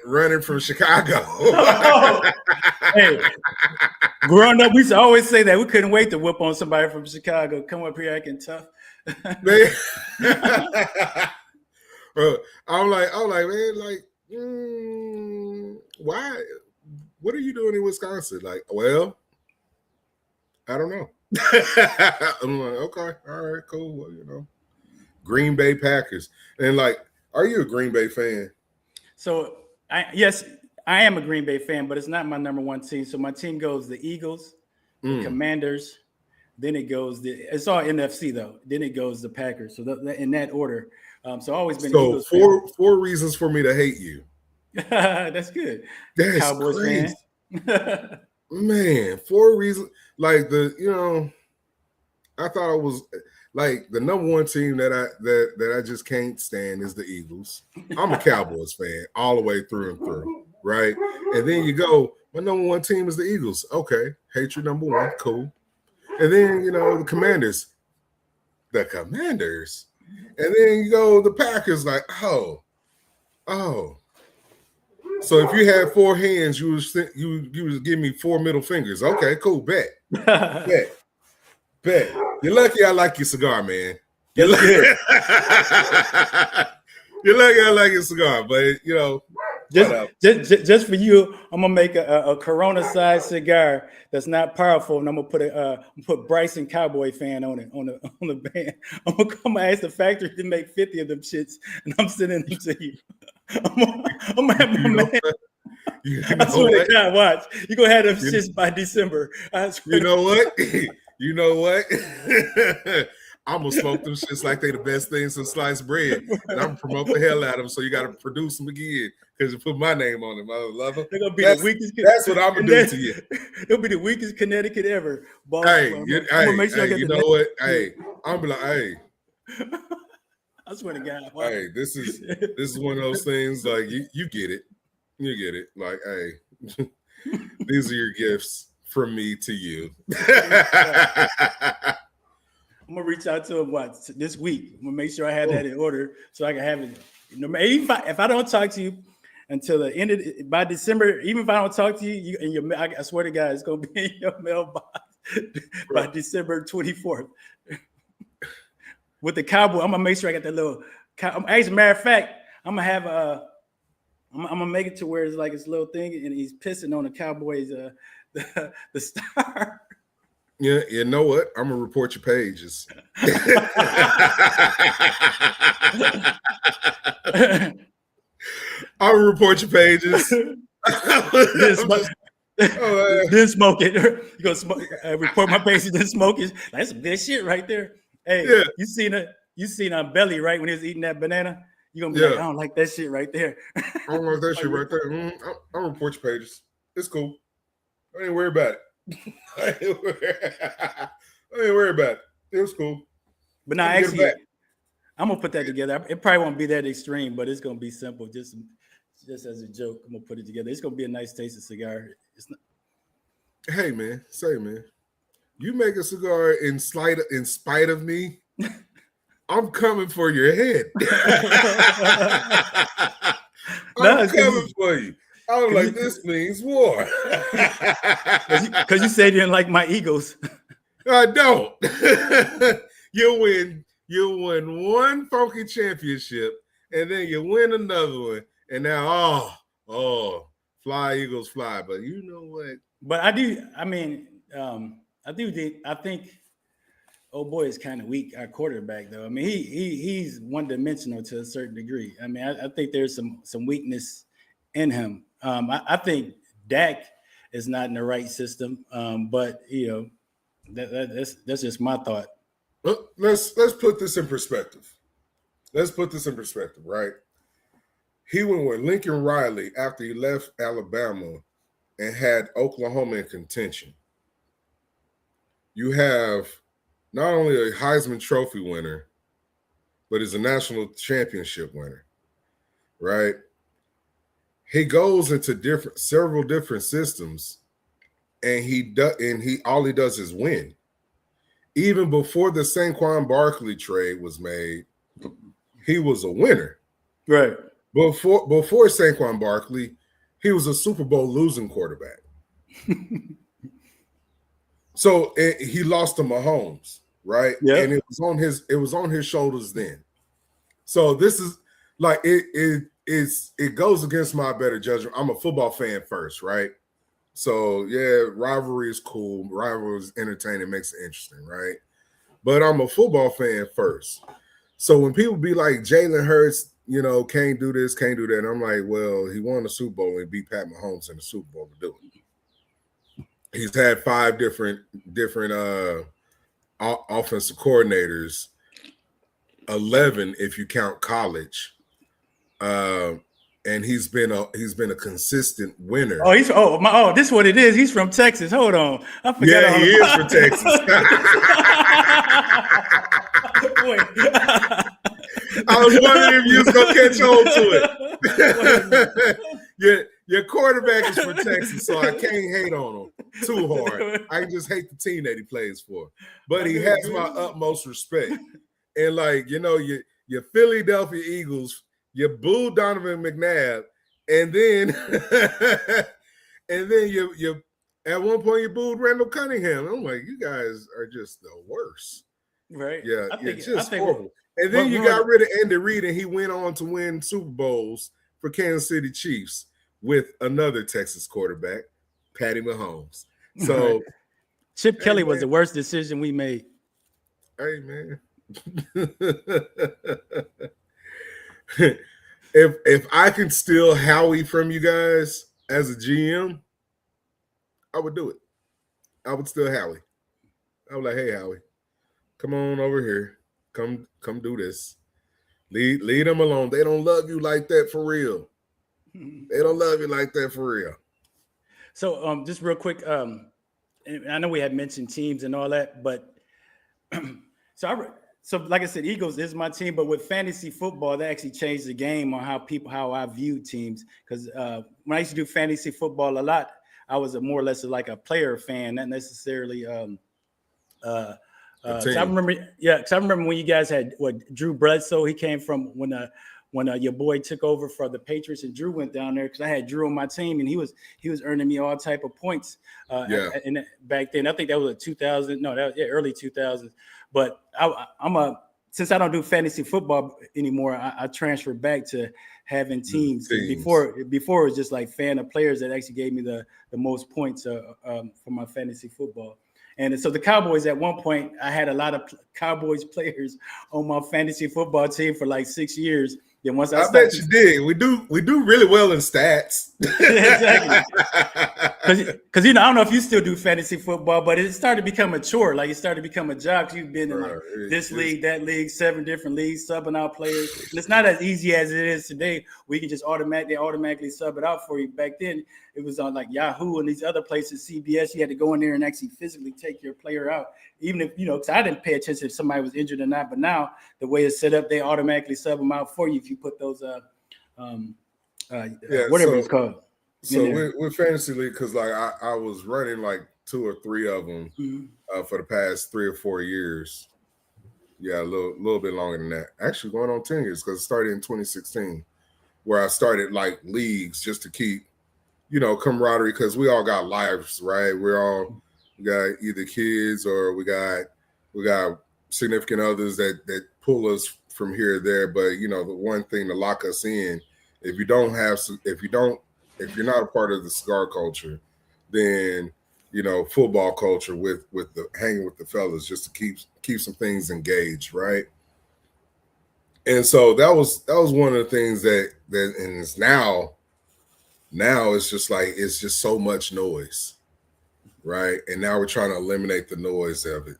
running from Chicago. Hey, growing up, we used to always say that we couldn't wait to whip on somebody from Chicago. Come up here acting tough. Man. Bro, I'm like, man, like, why? What are you doing in Wisconsin? Like, well, I don't know. I'm like, okay, all right, cool. Well, you know. Green Bay Packers. And like, are you a Green Bay fan? So yes, I am a Green Bay fan, but it's not my number one team. So my team goes the Eagles, the Commanders, then it goes it's all NFC though. Then it goes the Packers. So in that order. So always been Eagles fan. four reasons for me to hate you. That's good. That's Cowboys crazy. fan. Man, 4 reasons. Like I thought it was like the number one team that I just can't stand is the Eagles. I'm a Cowboys fan all the way through and through, right? And then you go, my number one team is the Eagles. Okay, hatred number one, cool. And then you know the Commanders. And then you go the Packers, like, oh. So if you had 4 hands, you was giving me 4 middle fingers. Okay, cool, bet. You're lucky I like your cigar, man. You're lucky. You're lucky I like your cigar, but you know, just for you, I'm gonna make a Corona-sized cigar that's not powerful, and I'm gonna put Bryson Cowboy fan on it on the band. I'm gonna ask the factory to make 50 of them shits, and I'm sending them to you. I'm gonna have my man. I swear to God, watch. You're gonna have them shits by December. You know what? You know what? I'm gonna smoke them shits like they the best thing since sliced bread, and I'm gonna promote the hell out of them. So you got to produce them again because you put my name on them. I love them. They're gonna be the weakest. That's what I'm gonna do to you. It'll be the weakest Connecticut ever. Hey, you know what? Hey, I'm like, hey. I swear to God. Wow. Hey, this is one of those things. Like you get it. Like, hey, these are your gifts from me to you. I'm gonna reach out to him this week. I'm gonna make sure I have that in order so I can have it. Even if I don't talk to you until the end of by December, even if I don't talk to you, I swear to God, it's gonna be in your mailbox by December 24th. With the Cowboy, I'm gonna make sure I got that little. As a matter of fact, I'm gonna I'm gonna make it to where it's like his little thing, and he's pissing on the Cowboys, the star. Yeah, you know what? I'm gonna report your pages. I'll report your pages. Then smoke it. You go smoke. Report my pages. Then smoke it. That's some good shit right there. Hey, yeah. You seen Belly right when he was eating that banana? You gonna be like, I don't like that shit right there. I don't like that shit right there. I'll report your pages. It's cool. I ain't worried about it. I ain't worried about it. It was cool. But now, actually, I'm gonna put that together. It probably won't be that extreme, but it's gonna be simple. Just as a joke, I'm gonna put it together. It's gonna be a nice tasting cigar. Hey man, you make a cigar in spite of me. I'm coming for your head. I'm coming for you. I was like, this means war. Because you said you didn't like my Eagles. I don't. You win one funky championship, and then you win another one, and now fly Eagles fly. But you know what? But I do. I mean, I think old boy is kind of weak. Our quarterback, though. I mean, he's one dimensional to a certain degree. I mean, I think there's some weakness in him. I think Dak is not in the right system. But you know, that's just my thought. Let's put this in perspective. Right? He went with Lincoln Riley after he left Alabama and had Oklahoma in contention. You have not only a Heisman Trophy winner, but is a national championship winner, right? He goes into several different systems, and all he does is win. Even before the Saquon Barkley trade was made, he was a winner. Right. Before Saquon Barkley, he was a Super Bowl losing quarterback. So he lost to Mahomes, right? Yeah. And it was on his shoulders then. So this is like it goes against my better judgment. I'm a football fan first, right? So yeah, rivalry is cool. Rivalry is entertaining, makes it interesting, right? But I'm a football fan first. So when people be like Jalen Hurts, you know, can't do this, can't do that, and I'm like, well, he won the Super Bowl and beat Pat Mahomes in the Super Bowl to do it. He's had 5 different offensive coordinators, 11 if you count college. And he's been a consistent winner. This is what it is. He's from Texas. Hold on, I forgot. Yeah, he is from Texas. I was wondering if you was gonna catch on to it. Your quarterback is from Texas, so I can't hate on him too hard. I can just hate the team that he plays for. But he has my utmost respect. And like, you know, your Philadelphia Eagles, you booed Donovan McNabb, and then you at one point you booed Randall Cunningham. I'm like, you guys are just the worst. Right. Yeah, just horrible. And then you got rid of Andy Reid, and he went on to win Super Bowls for Kansas City Chiefs with another Texas quarterback, Patty Mahomes. So Chip Kelly was the worst decision we made. Hey man. If I can steal Howie from you guys as a GM, I would do it. I would steal Howie. I would like, hey Howie, come on over here. Come do this. Leave them alone. They don't love you like that for real. They don't love you like that for real. So just real quick, and I know we had mentioned teams and all that, but so like I said, Eagles is my team, but with fantasy football, that actually changed the game on how I view teams. Because when I used to do fantasy football a lot, I was more or less like a player fan, not necessarily. Because I remember when you guys had Drew Bledsoe. He came from when your boy took over for the Patriots, and Drew went down there because I had Drew on my team, and he was earning me all type of points. Back then, I think that was early 2000s. But I'm a since I don't do fantasy football anymore, I transferred back to having teams. Before it was just like fan of players that actually gave me the most points for my fantasy football. And so the Cowboys, at one point, I had a lot of Cowboys players on my fantasy football team for like 6 years. Then once I bet you did. We do really well in stats. Exactly. Because I don't know if you still do fantasy football, but it started to become a chore. Like it started to become a job. You've been in like this league, that league, 7 different leagues, subbing out players. And it's not as easy as it is today. We can just automatically sub it out for you. Back then, it was on like Yahoo and these other places, CBS. You had to go in there and actually physically take your player out, even if because I didn't pay attention if somebody was injured or not. But now the way it's set up, they automatically sub them out for you if you put those whatever it's called. So with fantasy league, because like I was running like 2 or 3 of them for the past 3 or 4 years. Yeah, a little bit longer than that. Actually, going on 10 years because it started in 2016, where I started like leagues just to keep, camaraderie, because we all got lives, right? We got either kids or we got significant others that pull us from here or there. But the one thing to lock us in, if you're not a part of the cigar culture, then football culture with the hanging with the fellas just to keep some things engaged, right? And so that was one of the things that and it's now it's just like it's just so much noise, right? And now we're trying to eliminate the noise of it.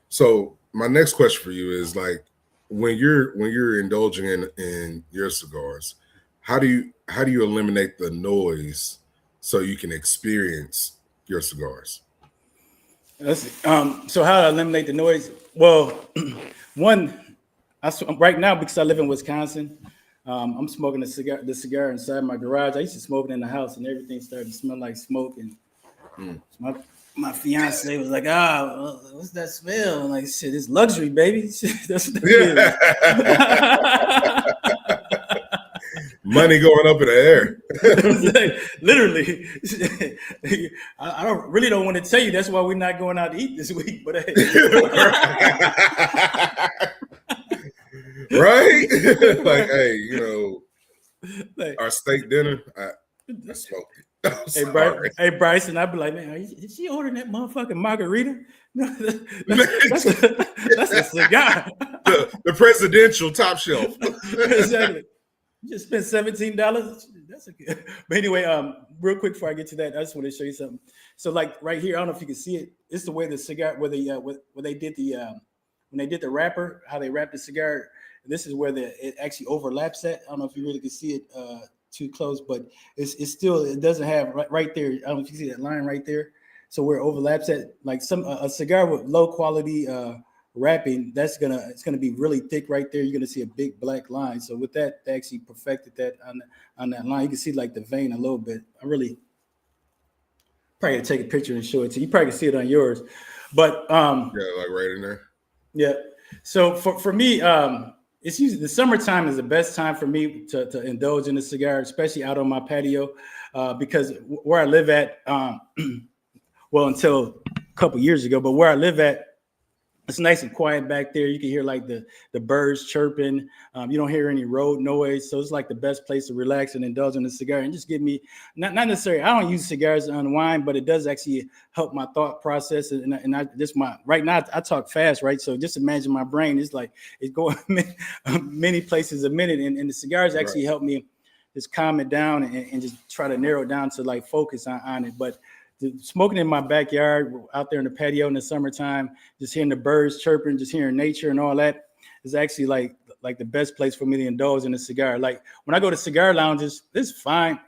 So my next question for you is like when you're indulging in your cigars, how do you eliminate the noise so you can experience your cigars? So how to eliminate the noise? Well, right now, because I live in Wisconsin, I'm smoking the cigar inside my garage. I used to smoke it in the house, and everything started to smell like smoke. And my fiance was like, what's that smell? I'm like, shit, it's luxury, baby. That's what that is. Money going up in the air. Literally. I don't want to tell you. That's why we're not going out to eat this week. But right? Like, hey, our steak dinner, I smoked it. Hey, Bryson, I'd be like, man, is she ordering that motherfucking margarita? That's a cigar. The presidential top shelf. Exactly. You just spent $17. That's a good. But anyway, real quick before I get to that, I just want to show you something. So, like right here, I don't know if you can see it. It's the way the cigar, where they did the when they did the wrapper, how they wrapped the cigar. This is where it actually overlaps at. I don't know if you really can see it too close, but it's still, it doesn't have right there. I don't know if you see that line right there. So where it overlaps at, like a cigar with low quality wrapping, it's gonna be really thick right there. You're gonna see a big black line. So with that, they actually perfected that on that line. You can see like the vein a little bit. I really probably gotta take a picture and show it to you. You probably can see it on yours, but like right in there. Yeah. So for me, it's usually the summertime is the best time for me to indulge in a cigar, especially out on my patio, because where I live at, well, until a couple years ago, but where I live at, it's nice and quiet back there. You can hear like the birds chirping. You don't hear any road noise. So it's like the best place to relax and indulge in a cigar and just give me, not necessarily, I don't use cigars to unwind, but it does actually help my thought process. And right now I talk fast, right? So just imagine my brain is like, it's going many places a minute. And the cigars actually help me just calm it down and just try to narrow it down to like focus on it. But smoking in my backyard, out there in the patio in the summertime, just hearing the birds chirping, just hearing nature and all that is actually like the best place for me to indulge in a cigar. Like when I go to cigar lounges, it's fine.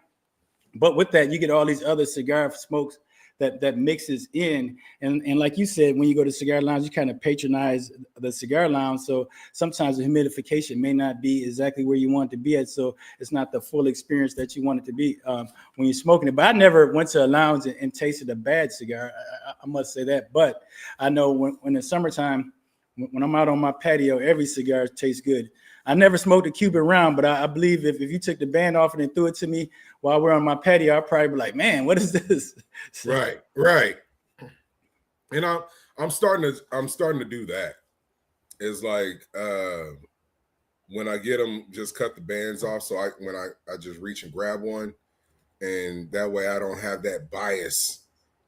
But with that, you get all these other cigar smokes that mixes in. And like you said, when you go to cigar lounge, you kind of patronize the cigar lounge. So sometimes the humidification may not be exactly where you want it to be at. So it's not the full experience that you want it to be when you're smoking it. But I never went to a lounge and tasted a bad cigar. I must say that. But I know when in the summertime, when I'm out on my patio, every cigar tastes good. I never smoked a Cuban round, but I believe if you took the band off and threw it to me while we're on my patio, I'd probably be like, man, what is this? Right. And I'm starting to do that. is like when I get them, just cut the bands off. So I just reach and grab one, and that way I don't have that bias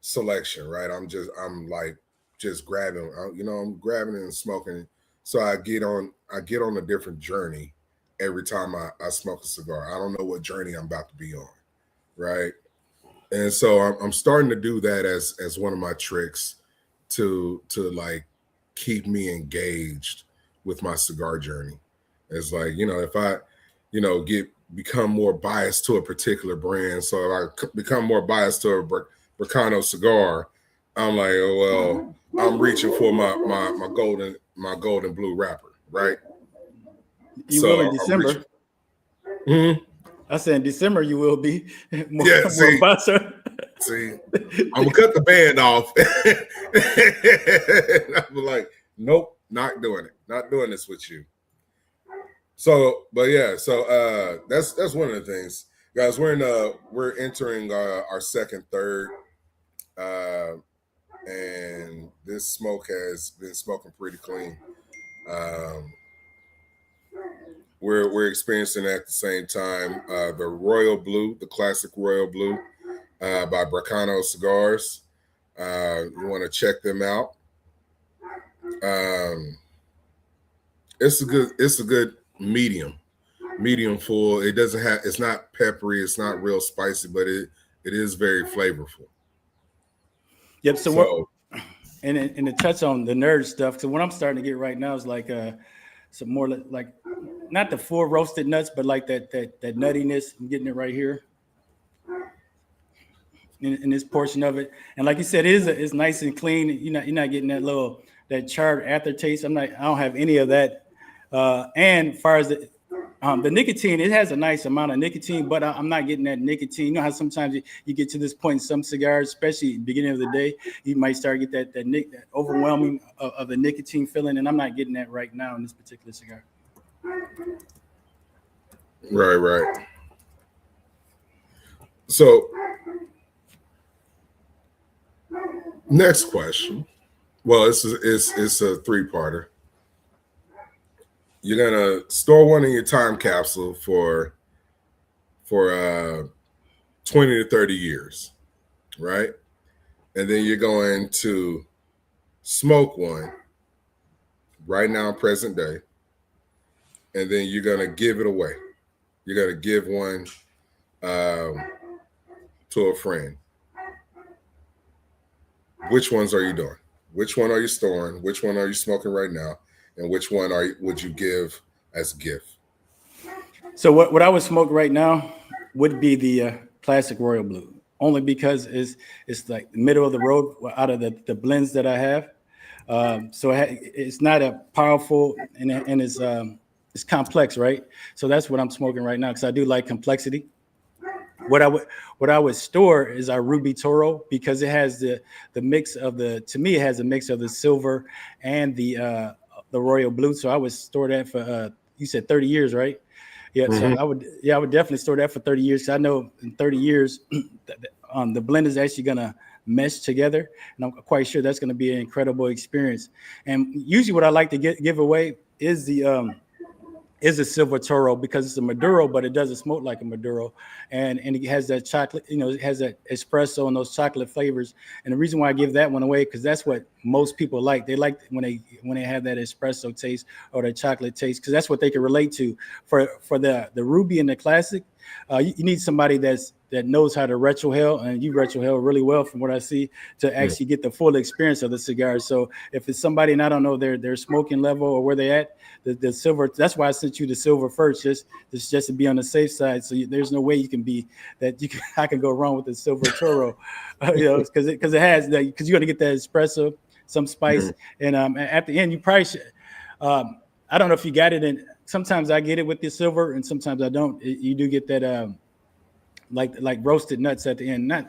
selection, right? I'm like just grabbing, I'm grabbing and smoking. So I get on a different journey every time I smoke a cigar. I don't know what journey I'm about to be on, right? And so I'm starting to do that as one of my tricks to like keep me engaged with my cigar journey. It's like, if I, become more biased to a particular brand. So if I become more biased to a Broncano cigar, I'm like, oh well, I'm reaching for my golden blue wrapper, right? You will in So I'm December. reaching. I said in December you will be more, Yeah, more biased. See, I'm gonna cut the band off. I'm like, nope, not doing it. Not doing this with you. So, but yeah, so that's one of the things, guys. We're entering our second third, and this smoke has been smoking pretty clean. We're experiencing at the same time the Royal Blue, the classic Royal Blue, by Broncano Cigars. You want to check them out. It's a good medium full. It's not peppery, it's not real spicy, but it is very flavorful. Yep. So and to touch on the nerd stuff, so what I'm starting to get right now is like some more like not the full roasted nuts, but like that nuttiness. I'm getting it right here in this portion of it. And like you said, it's nice and clean. You're not getting that charred aftertaste. I don't have any of that. And as far as the nicotine, it has a nice amount of nicotine, but I'm not getting that nicotine. You know how sometimes you get to this point in some cigars, especially at the beginning of the day, you might start to get that overwhelming of the nicotine feeling, and I'm not getting that right now in this particular cigar. Right. So, next question. Well, it's a three-parter. You're gonna store one in your time capsule for 20 to 30 years, right? And then you're going to smoke one right now, present day, and then you're gonna give it away. You're gonna give one to a friend. Which ones are you doing? Which one are you storing? Which one are you smoking right now? And which one would you give as a gift? So what I would smoke right now would be the classic Royal Blue, only because it's like the middle of the road out of the blends that I have. So it's not a powerful and it's complex, right? So that's what I'm smoking right now because I do like complexity. What I would store is our Ruby Toro because it has the mix of it has a mix of the silver and the Royal Blue. So I would store that for you said 30 years, right? Yeah, so I would definitely store that for 30 years. Cause I know in 30 years, the blend is actually gonna mesh together, and I'm quite sure that's gonna be an incredible experience. And usually, what I like to give away is the silver Toro because it's a Maduro, but it doesn't smoke like a Maduro, and it has that chocolate, it has that espresso and those chocolate flavors. And the reason why I give that one away because that's what most people like. They like when they have that espresso taste or the chocolate taste because that's what they can relate to. For the Ruby and the Classic, you need somebody that knows how to retrohale, and you retrohale really well from what I see to actually get the full experience of the cigar. So if it's somebody and I don't know their smoking level or where they at, the silver, that's why I sent you the silver first, just to be on the safe side. So there's no way you can be that I can go wrong with the silver Toro, because it has that, because you're gonna get that espresso, some spice, and at the end you probably should. I don't know if you got it in. Sometimes I get it with the silver, and sometimes I don't. You do get that like roasted nuts at the end. Not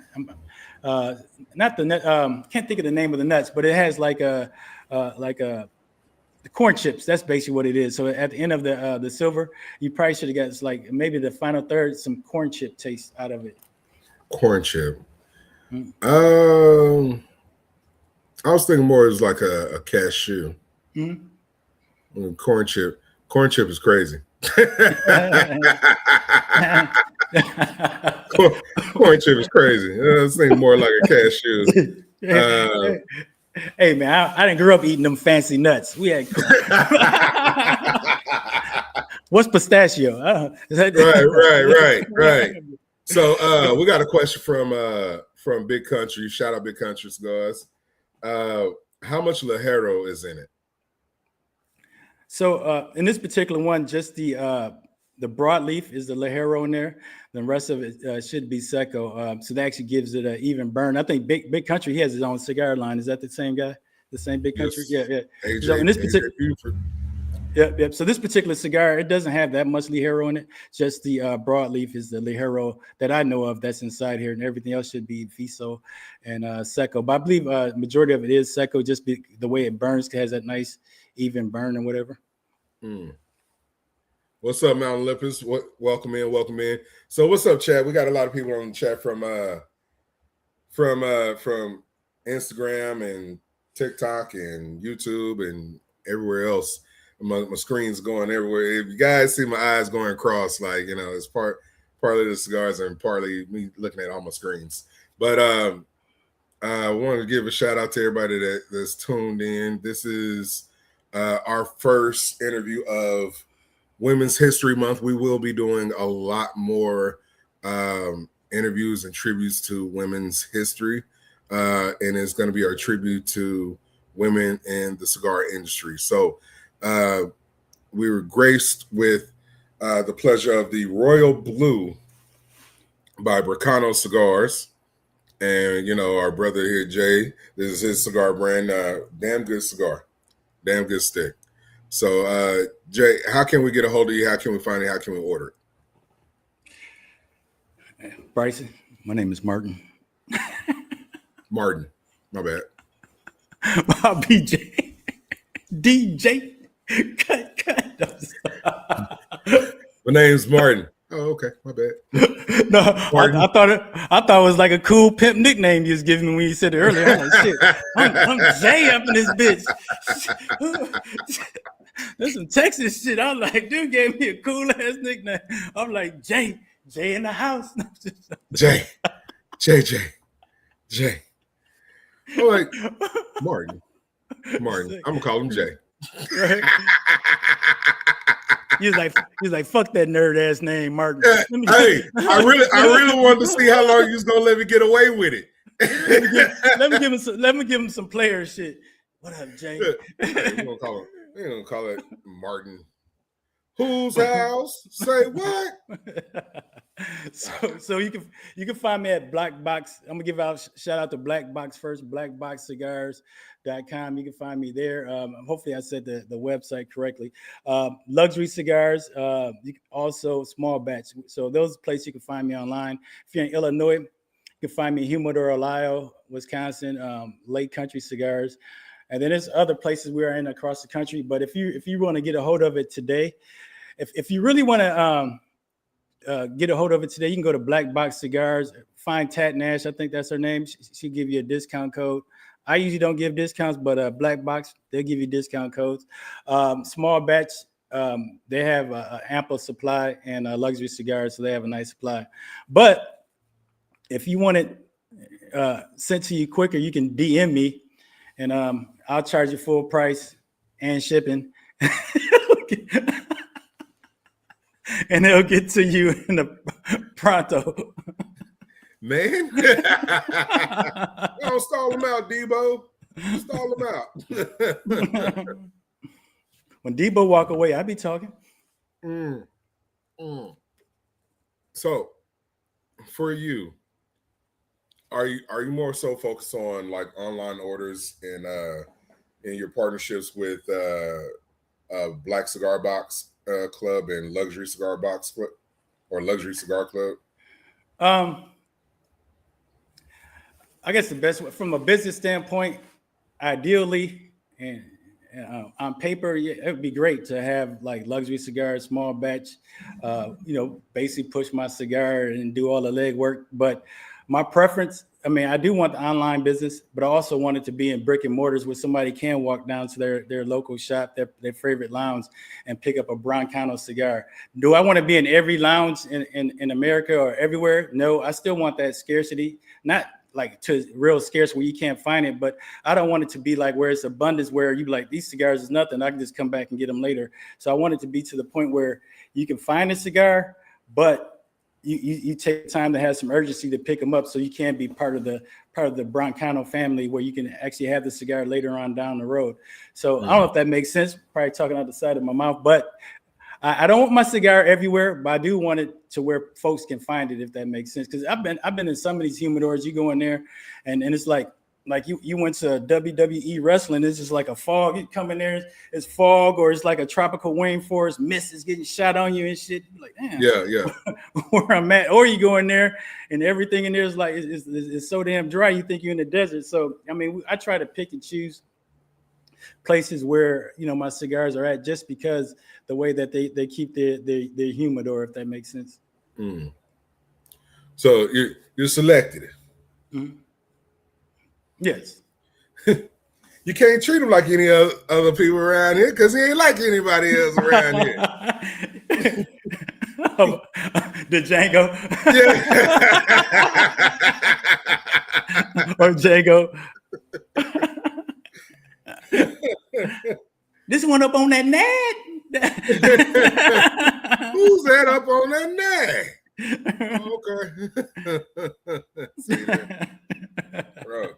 the nut. Can't think of the name of the nuts, but it has like the corn chips. That's basically what it is. So at the end of the silver, you probably should have got like maybe the final third, some corn chip taste out of it. Corn chip. I was thinking more as like a cashew. Corn chip is crazy. Corn chip is crazy. This thing more like a cashew. Hey man, I didn't grow up eating them fancy nuts. We had what's pistachio? Right. So we got a question from Big Country. Shout out Big Country Cigars. How much Ligero is in it? So in this particular one, just the broadleaf is the Ligero in there. The rest of it should be Seco. So that actually gives it an even burn. I think Big Country, he has his own cigar line. Is that the same guy? The same Big Country? Yes. Yeah. AJ, So in this particular, Buford. Yep. So this particular cigar, it doesn't have that much Ligero in it. Just the broadleaf is the Ligero that I know of that's inside here, and everything else should be Viso and Seco. But I believe majority of it is Seco, just the way it burns has that nice even burn and whatever. What's up, Mountain Olympus? Welcome in. So what's up, chat? We got a lot of people on the chat from Instagram and TikTok and YouTube and everywhere else. My screen's going everywhere. If you guys see my eyes going across, like, it's partly the cigars and partly me looking at all my screens. But I want to give a shout out to everybody that's tuned in. This is our first interview of Women's History Month. We will be doing a lot more interviews and tributes to women's history, and it's going to be our tribute to women in the cigar industry. So we were graced with the pleasure of the Royal Blue by Broncano Cigars. And, our brother here, Jay, this is his cigar brand. Damn good cigar. Damn good stick. So, Jay, how can we get a hold of you? How can we find it? How can we order it? Bryson, my name is Martin. Martin, my bad. I'll be DJ. Cut. My name's Martin. Oh, okay, my bad. No, I thought it was like a cool pimp nickname you was giving me when you said it earlier. I'm like, shit, I'm Jay up in this bitch. There's some Texas shit. I'm like, dude gave me a cool ass nickname. I'm like, Jay in the house. Jay. I'm like, Martin. I'm gonna call him Jay. Right? He was like, fuck that nerd ass name, Martin. Hey, I really wanted to see how long you was gonna let me get away with it. let me give him some player shit. What up, Jay? We're gonna call it Martin. Whose house? Say what? So you can find me at Black Box. I'm gonna give out shout out to Black Box first, blackboxcigars.com. You can find me there. Hopefully I said the website correctly. Luxury cigars, you can also small batch. So those places you can find me online. If you're in Illinois, you can find me in Humidor, Ohio, Wisconsin, Lake Country Cigars. And then there's other places we are in across the country. But if you want to get a hold of it today, if you really want to get a hold of it today, you can go to Black Box Cigars, find Tat Nash. I think that's her name. She'll give you a discount code. I usually don't give discounts, but Black Box, they'll give you discount codes. Small batch, they have ample supply, and luxury cigars, so they have a nice supply. But if you want it sent to you quicker, you can DM me, and I'll charge you full price and shipping. And they'll get to you in the pronto. Man. Don't stall them out, Debo. Stall them out. When Debo walk away, I be talking. So, for you, are you more so focused on like online orders and in your partnerships with Black Cigar Box Club and Luxury Cigar Box Club or Luxury Cigar Club? I guess the best from a business standpoint, ideally, and on paper, it would be great to have like luxury cigars, small batch, basically push my cigar and do all the legwork. But My preference, I mean, I do want the online business, but I also want it to be in brick and mortars where somebody can walk down to their local shop, their favorite lounge, and pick up a Broncano cigar. Do I want to be in every lounge in America or everywhere? No, I still want that scarcity, not like to real scarce where you can't find it, but I don't want it to be like where it's abundance, where you like, these cigars is nothing, I can just come back and get them later. So I want it to be to the point where you can find a cigar, but you take time to have some urgency to pick them up, so you can be part of the Broncano family, where you can actually have the cigar later on down the road. So I don't know if that makes sense. Probably talking out the side of my mouth, but I don't want my cigar everywhere, but I do want it to where folks can find it, if that makes sense. Because I've been in some of these humidors. You go in there, and it's like you went to WWE wrestling. It's just like a fog. You come in there, it's fog, or it's like a tropical rainforest. Mist is getting shot on you and shit. You're like, damn, yeah, where I'm at. Or you go in there and everything in there is like it's so damn dry. You think you're in the desert. So I mean, I try to pick and choose places where my cigars are at, just because the way that they keep their humidor, if that makes sense. Mm. So you selected it. Mm-hmm. Yes. You can't treat him like any other people around here, because he ain't like anybody else around here. The Django. Yeah. Or Django. This one up on that nag. Who's that up on that nag? Okay. See that? Bro.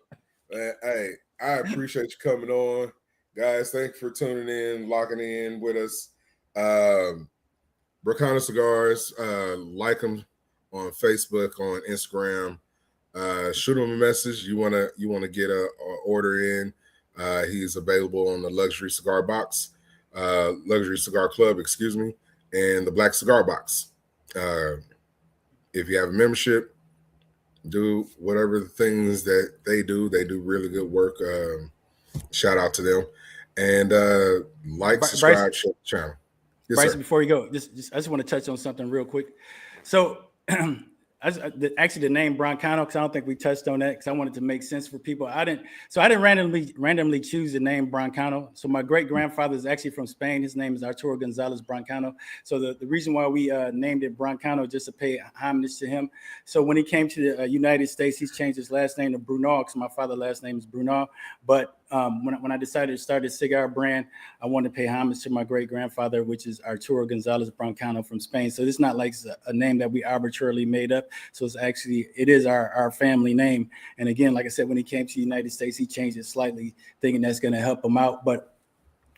Hey, I appreciate you coming on. Guys, thank you for tuning in, locking in with us. Broncano Cigars, like them on Facebook, on Instagram. Shoot him a message. You wanna get a order in. He's available on the Luxury Cigar Box, Luxury Cigar Club, excuse me, and the Black Cigar Box. If you have a membership, do whatever the things that they do. They do really good work. Shout out to them. And subscribe, share the channel. Yes, Bryce, sir. before you go, I just want to touch on something real quick. So actually the name Broncano, because I don't think we touched on that, because I wanted to make sense for people. I didn't randomly choose the name Broncano. So my great grandfather is actually from Spain. His name is Arturo Gonzalez Broncano. So the reason why we named it Broncano, just to pay homage to him. So when he came to the United States, he's changed his last name to Brunal, because my father's last name is Brunal. But when I decided to start a cigar brand, I wanted to pay homage to my great grandfather, which is Arturo Gonzalez Broncano from Spain. So it's not like a name that we arbitrarily made up. So it is our family name. And again, like I said, when he came to the United States, he changed it slightly, thinking that's going to help him out. But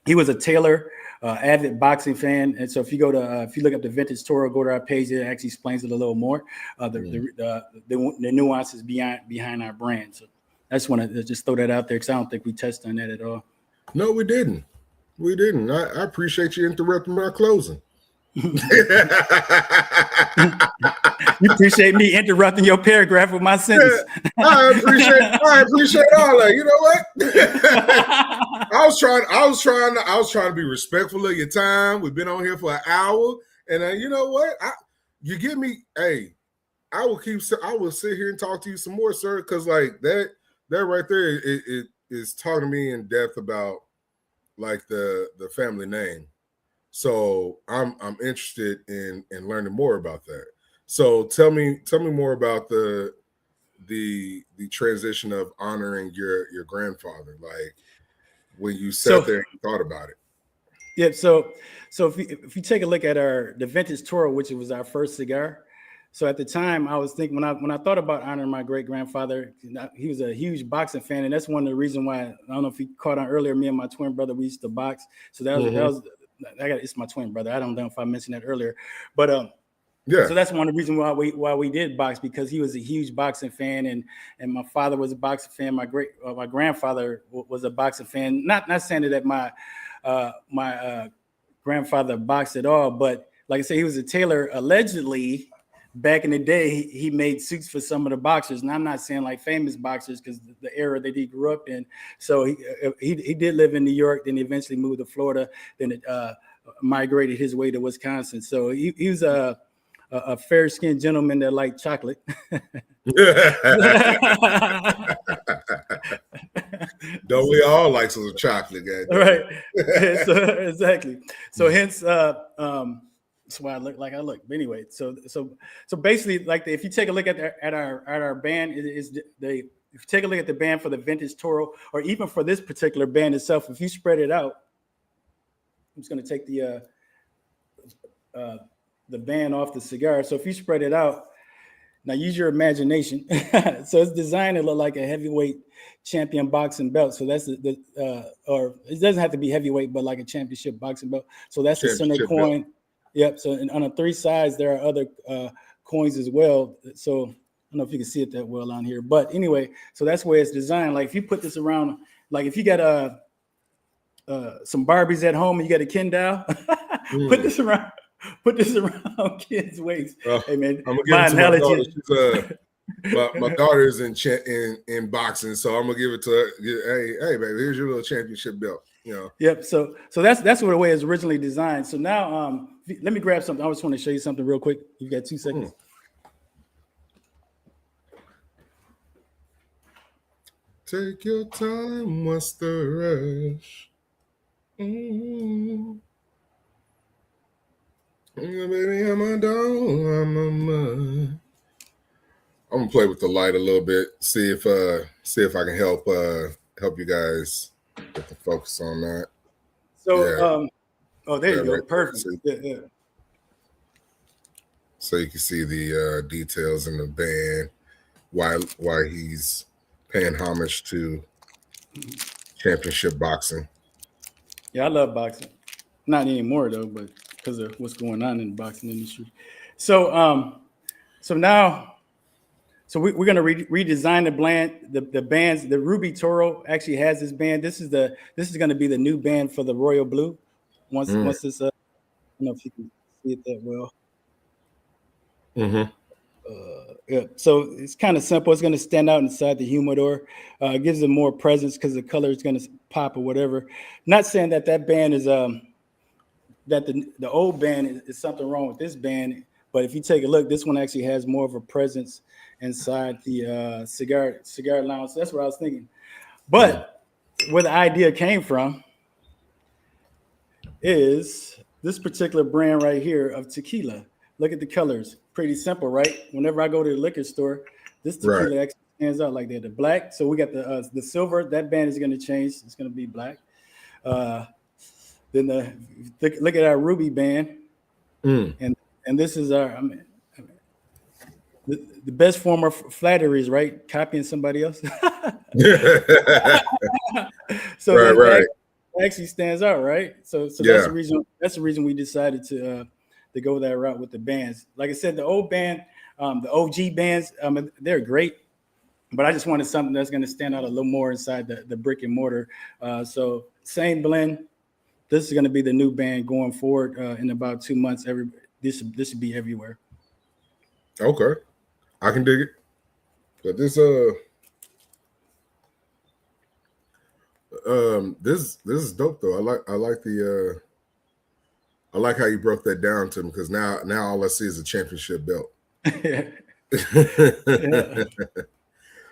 he was a tailor, avid boxing fan. And so if you look up the Vintage Toro, go to our page, it actually explains it a little more, the nuances behind our brand. So I just want to just throw that out there, because I don't think we touched on that at all. No, we didn't. I appreciate you interrupting my closing. You appreciate me interrupting your paragraph with my sentence. Yeah, I appreciate all that. You know what? I was trying to be respectful of your time. We've been on here for an hour, and you know what? You give me. Hey, I will sit here and talk to you some more, sir, because like that right there, it is talking to me in depth about like the family name. So I'm interested in learning more about that. So tell me more about the transition of honoring your grandfather, like when you sat there and thought about it. Yeah. So if you take a look at the Vintage Toro, which was our first cigar. So at the time, I was thinking when I thought about honoring my great grandfather, he was a huge boxing fan, and that's one of the reasons why. I don't know if you caught on earlier. Me and my twin brother, we used to box. So it's my twin brother. I don't know if I mentioned that earlier, but yeah. So that's one of the reasons why we did box, because he was a huge boxing fan, and my father was a boxing fan. My grandfather was a boxing fan. Not saying that my grandfather boxed at all, but like I said, he was a tailor. Allegedly, back in the day, he made suits for some of the boxers, and I'm not saying like famous boxers, because the era that he grew up in. So he did live in New York, then he eventually moved to Florida, then migrated his way to Wisconsin. So he was a fair skinned gentleman that like chocolate. Don't we all like some chocolate, Right. So, exactly. So hence, that's why I look like I look. But anyway, so basically, like if you take a look at our band, it is if you take a look at the band for the vintage Toro, or even for this particular band itself, if you spread it out, I'm just going to take the band off the cigar. So if you spread it out, now use your imagination. So it's designed to look like a heavyweight champion boxing belt. So that's or it doesn't have to be heavyweight, but like a championship boxing belt. So that's the center coin. Belt. Yep. So on the three sides, there are other coins as well. So I don't know if you can see it that well on here, but anyway, so that's where it's designed. Like if you put this around, like if you got some Barbies at home and you got a Ken doll, put this around. Put this around kids' waist. Hey man, I'm gonna give it to my daughter. My daughter's in boxing, so I'm gonna give it to her. Hey, baby, here's your little championship belt. You know. Yep. So that's what the way it's originally designed. So now, let me grab something. I just want to show you something real quick. You've got 2 seconds. Take your time. What's the rush? Baby, I'm gonna play with the light a little bit, see if I can help you guys get the focus on that. So there you go. Right. Perfect. Yeah. So you can see the details in the band, why he's paying homage to championship boxing. Yeah, I love boxing. Not anymore though, but because of what's going on in the boxing industry. So now we're going to redesign the bands. The Ruby Toro actually has this band. This is going to be the new band for the Royal Blue. Once this, I don't know if you can see it that well. Yeah. So it's kind of simple. It's going to stand out inside the humidor. It gives it more presence because the color is going to pop or whatever. Not saying that band is that the old band is something wrong with this band, but if you take a look, this one actually has more of a presence inside the cigar lounge. So that's what I was thinking. But where the idea came from is this particular brand right here of tequila. Look at the colors. Pretty simple, right? Whenever I go to the liquor store, this tequila actually stands out like that. The black. So we got the silver. That band is going to change. It's going to be black. Then look at our Ruby band, and this is our. The best form of flattery is right copying somebody else. So right. Actually stands out, right? So that's the reason. That's the reason we decided to go that route with the bands. Like I said, the old band, the OG bands, they're great, but I just wanted something that's going to stand out a little more inside the brick and mortar. So same blend. This is going to be the new band going forward in about 2 months. This should be everywhere. Okay, I can dig it. But this is dope though. I like how you broke that down to me, because now all I see is a championship belt.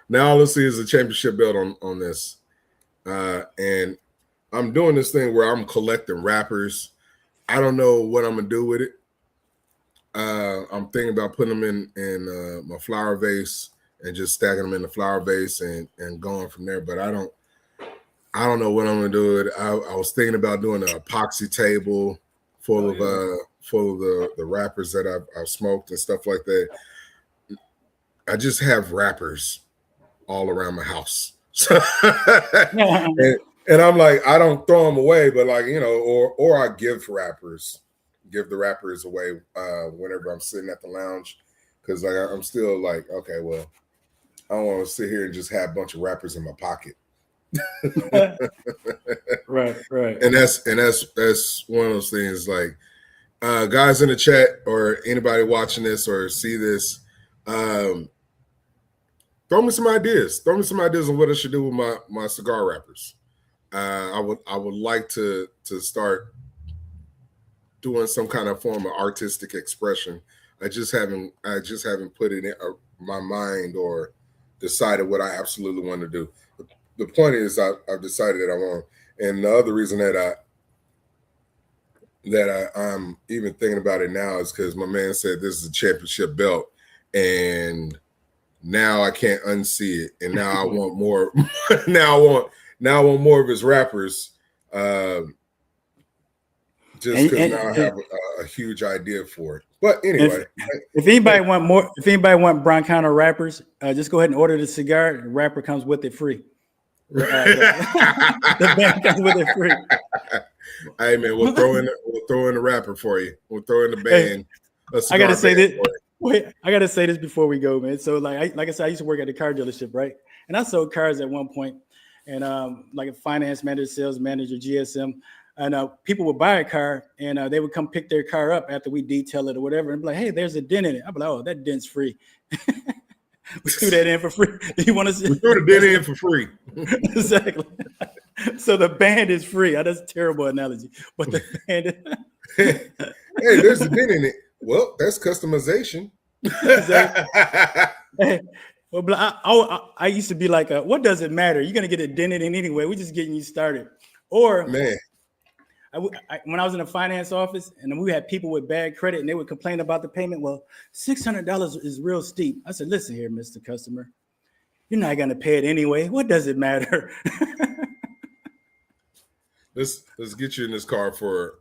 Now all I see is a championship belt on this, and I'm doing this thing where I'm collecting wrappers. I don't know what I'm gonna do with it. I'm thinking about putting them in my flower vase and just stacking them in the flower vase and going from there. But I don't know what I'm gonna do with it. I was thinking about doing an epoxy table full of the wrappers that I've smoked and stuff like that. I just have wrappers all around my house. And I'm like, I don't throw them away, but like, you know, or I give the wrappers away whenever I'm sitting at the lounge, because like I'm still like, okay, well, I don't want to sit here and just have a bunch of wrappers in my pocket. Right. And that's one of those things. Like, guys in the chat or anybody watching this or see this, throw me some ideas. Throw me some ideas on what I should do with my cigar wrappers. I would like to start doing some kind of form of artistic expression I just haven't put it in my mind or decided what I absolutely want to do. The point is, I've decided that I want, and the other reason that I'm even thinking about it now is because my man said this is a championship belt, and now I can't unsee it, and now I want more. now I want more of his rappers. Just because now I have a huge idea for it. But anyway, if anybody want Broncano rappers, just go ahead and order the cigar. The rapper comes with it free. The band comes with it free. Hey man, we'll throw in the rapper for you. We'll throw in the band. I gotta say this. Wait, I gotta say this before we go, man. So like I said, I used to work at a car dealership, right? And I sold cars at one point, and like a finance manager, sales manager, GSM. And people would buy a car, and they would come pick their car up after we detail it or whatever, and be like, "Hey, there's a dent in it." I'd be like, "Oh, that dent's free." We threw that in for free. You want to see? We threw the dent in for free. Exactly. So the band is free. That's a terrible analogy, but the band. Hey, there's a dent in it. Well, that's customization. Hey, well, I used to be like, "What does it matter? You're gonna get a dent in it anyway. We're just getting you started." Or man. When I was in the finance office and we had people with bad credit and they would complain about the payment, well, $600 is real steep. I said, listen here, Mr. Customer, you're not going to pay it anyway. What does it matter? Let's get you in this car for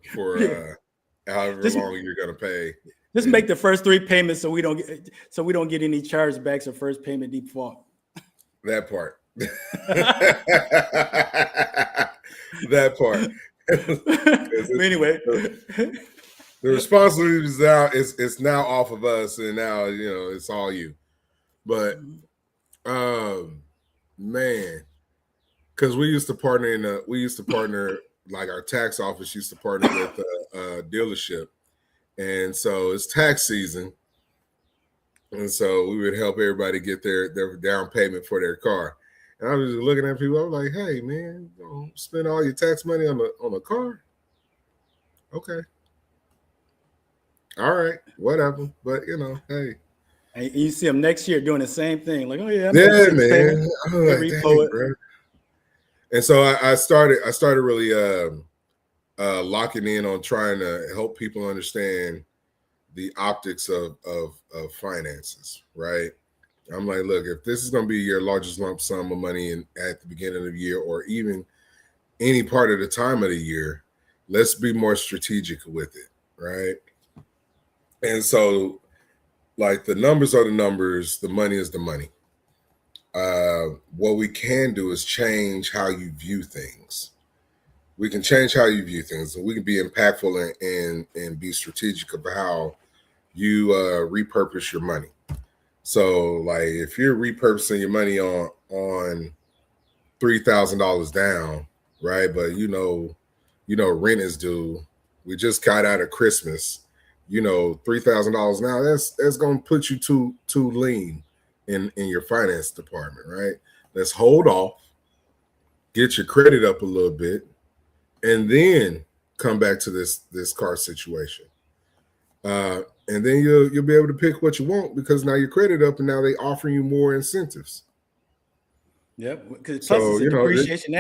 however long you're going to pay. Just make the first 3 payments so we don't get any chargebacks or first payment default. That part. That part. Anyway, the responsibility is now it's now off of us, and now it's all you. But man, because we used to partner like our tax office used to partner with a dealership, and so it's tax season, and so we would help everybody get their down payment for their car. And I was just looking at people. I was like, "Hey, man, don't spend all your tax money on a car." Okay, all right, whatever. But hey. And you see them next year doing the same thing. Like, oh yeah, man. Like, dang, bro. And so I started really locking in on trying to help people understand the optics of finances, right? I'm like, look, if this is going to be your largest lump sum of money at the beginning of the year, or even any part of the time of the year, let's be more strategic with it, right? And so, like, the numbers are the numbers, the money is the money. What we can do is change how you view things. We can change how you view things, and we can be impactful and be strategic about how you repurpose your money. So, like, if you're repurposing your money on $3,000 down, right? But rent is due. We just got out of Christmas. $3,000 now. That's going to put you too lean in your finance department, right? Let's hold off, get your credit up a little bit, and then come back to this car situation. And then you'll be able to pick what you want, because now your credit up and now they offering you more incentives. Yep, because plus it's a depreciation.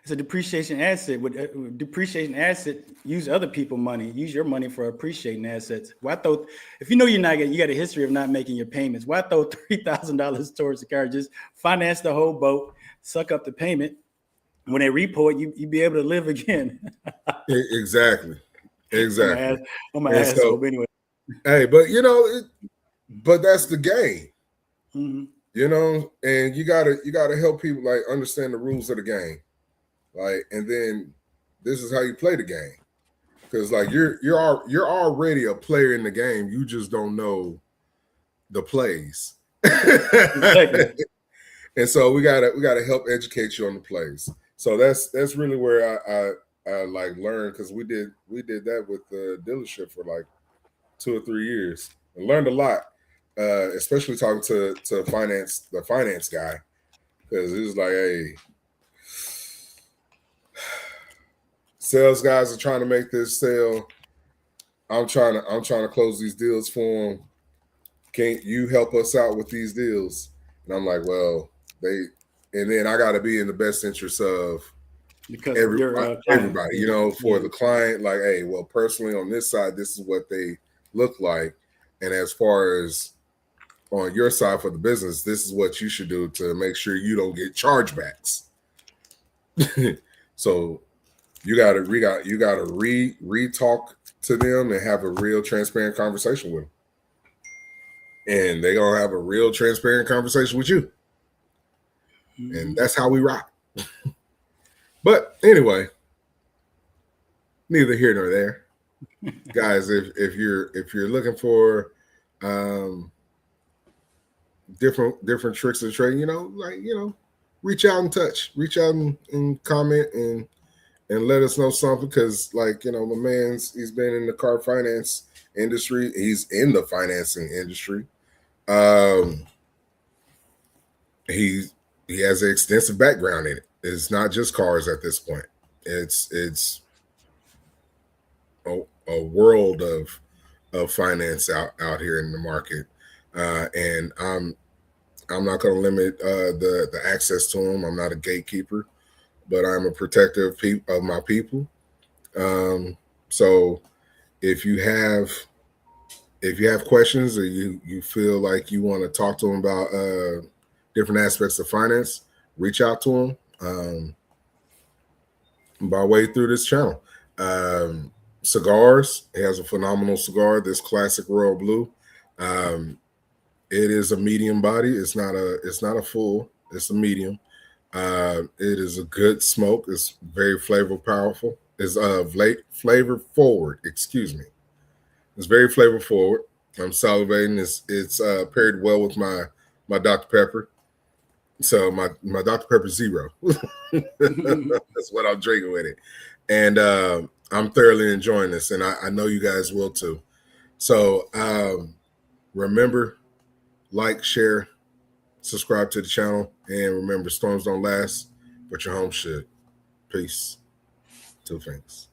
It's a depreciation asset. With depreciation asset, use other people's money. Use your money for appreciating assets. Why throw? If you know you got a history of not making your payments, why throw $3,000 towards the car? Just finance the whole boat, suck up the payment. When they repo it, you be able to live again. Exactly. I'm an asshole, but anyway. Hey, but but that's the game. Mm-hmm. And you gotta help people like understand the rules of the game. Like, and then this is how you play the game. Because like you're already a player in the game. You just don't know the plays. Exactly. And so we gotta help educate you on the plays. So that's really where I like learned, because we did that with the dealership for like 2 or 3 years and learned a lot, especially talking to the finance guy, because it was like, hey, sales guys are trying to make this sale. I'm trying to close these deals for them. Can't you help us out with these deals? And I'm like, well, and then I got to be in the best interest of because your everybody, you know, for yeah. the client. Like, hey, well, personally on this side, this is what they look like, and as far as on your side for the business, this is what you should do to make sure you don't get chargebacks. So you got to re-talk to them and have a real transparent conversation with them, and they're gonna have a real transparent conversation with you, and that's how we rock. But anyway, neither here nor there, guys. If you're looking for different tricks of trade, reach out and comment and let us know something, because my he's been in the car finance industry. He's in the financing industry. He has an extensive background in it. It's not just cars at this point. It's a world of finance out here in the market, and I'm not going to limit the access to them. I'm not a gatekeeper, but I'm a protector of my people. So if you have questions, or you feel like you want to talk to them about different aspects of finance, reach out to them by way through this channel. Cigars, he has a phenomenal cigar, this classic Royal Blue. It is a medium body. It's not a full. It's a medium. It is a good smoke. It's very powerful. It's flavor forward. Excuse me. It's very flavor forward. I'm salivating. It's paired well with my Dr. Pepper. So my Dr. Pepper Zero. That's what I'm drinking with it, and I'm thoroughly enjoying this, and I know you guys will too. So remember, like, share, subscribe to the channel, and remember, storms don't last, but your home should. Peace. Two things.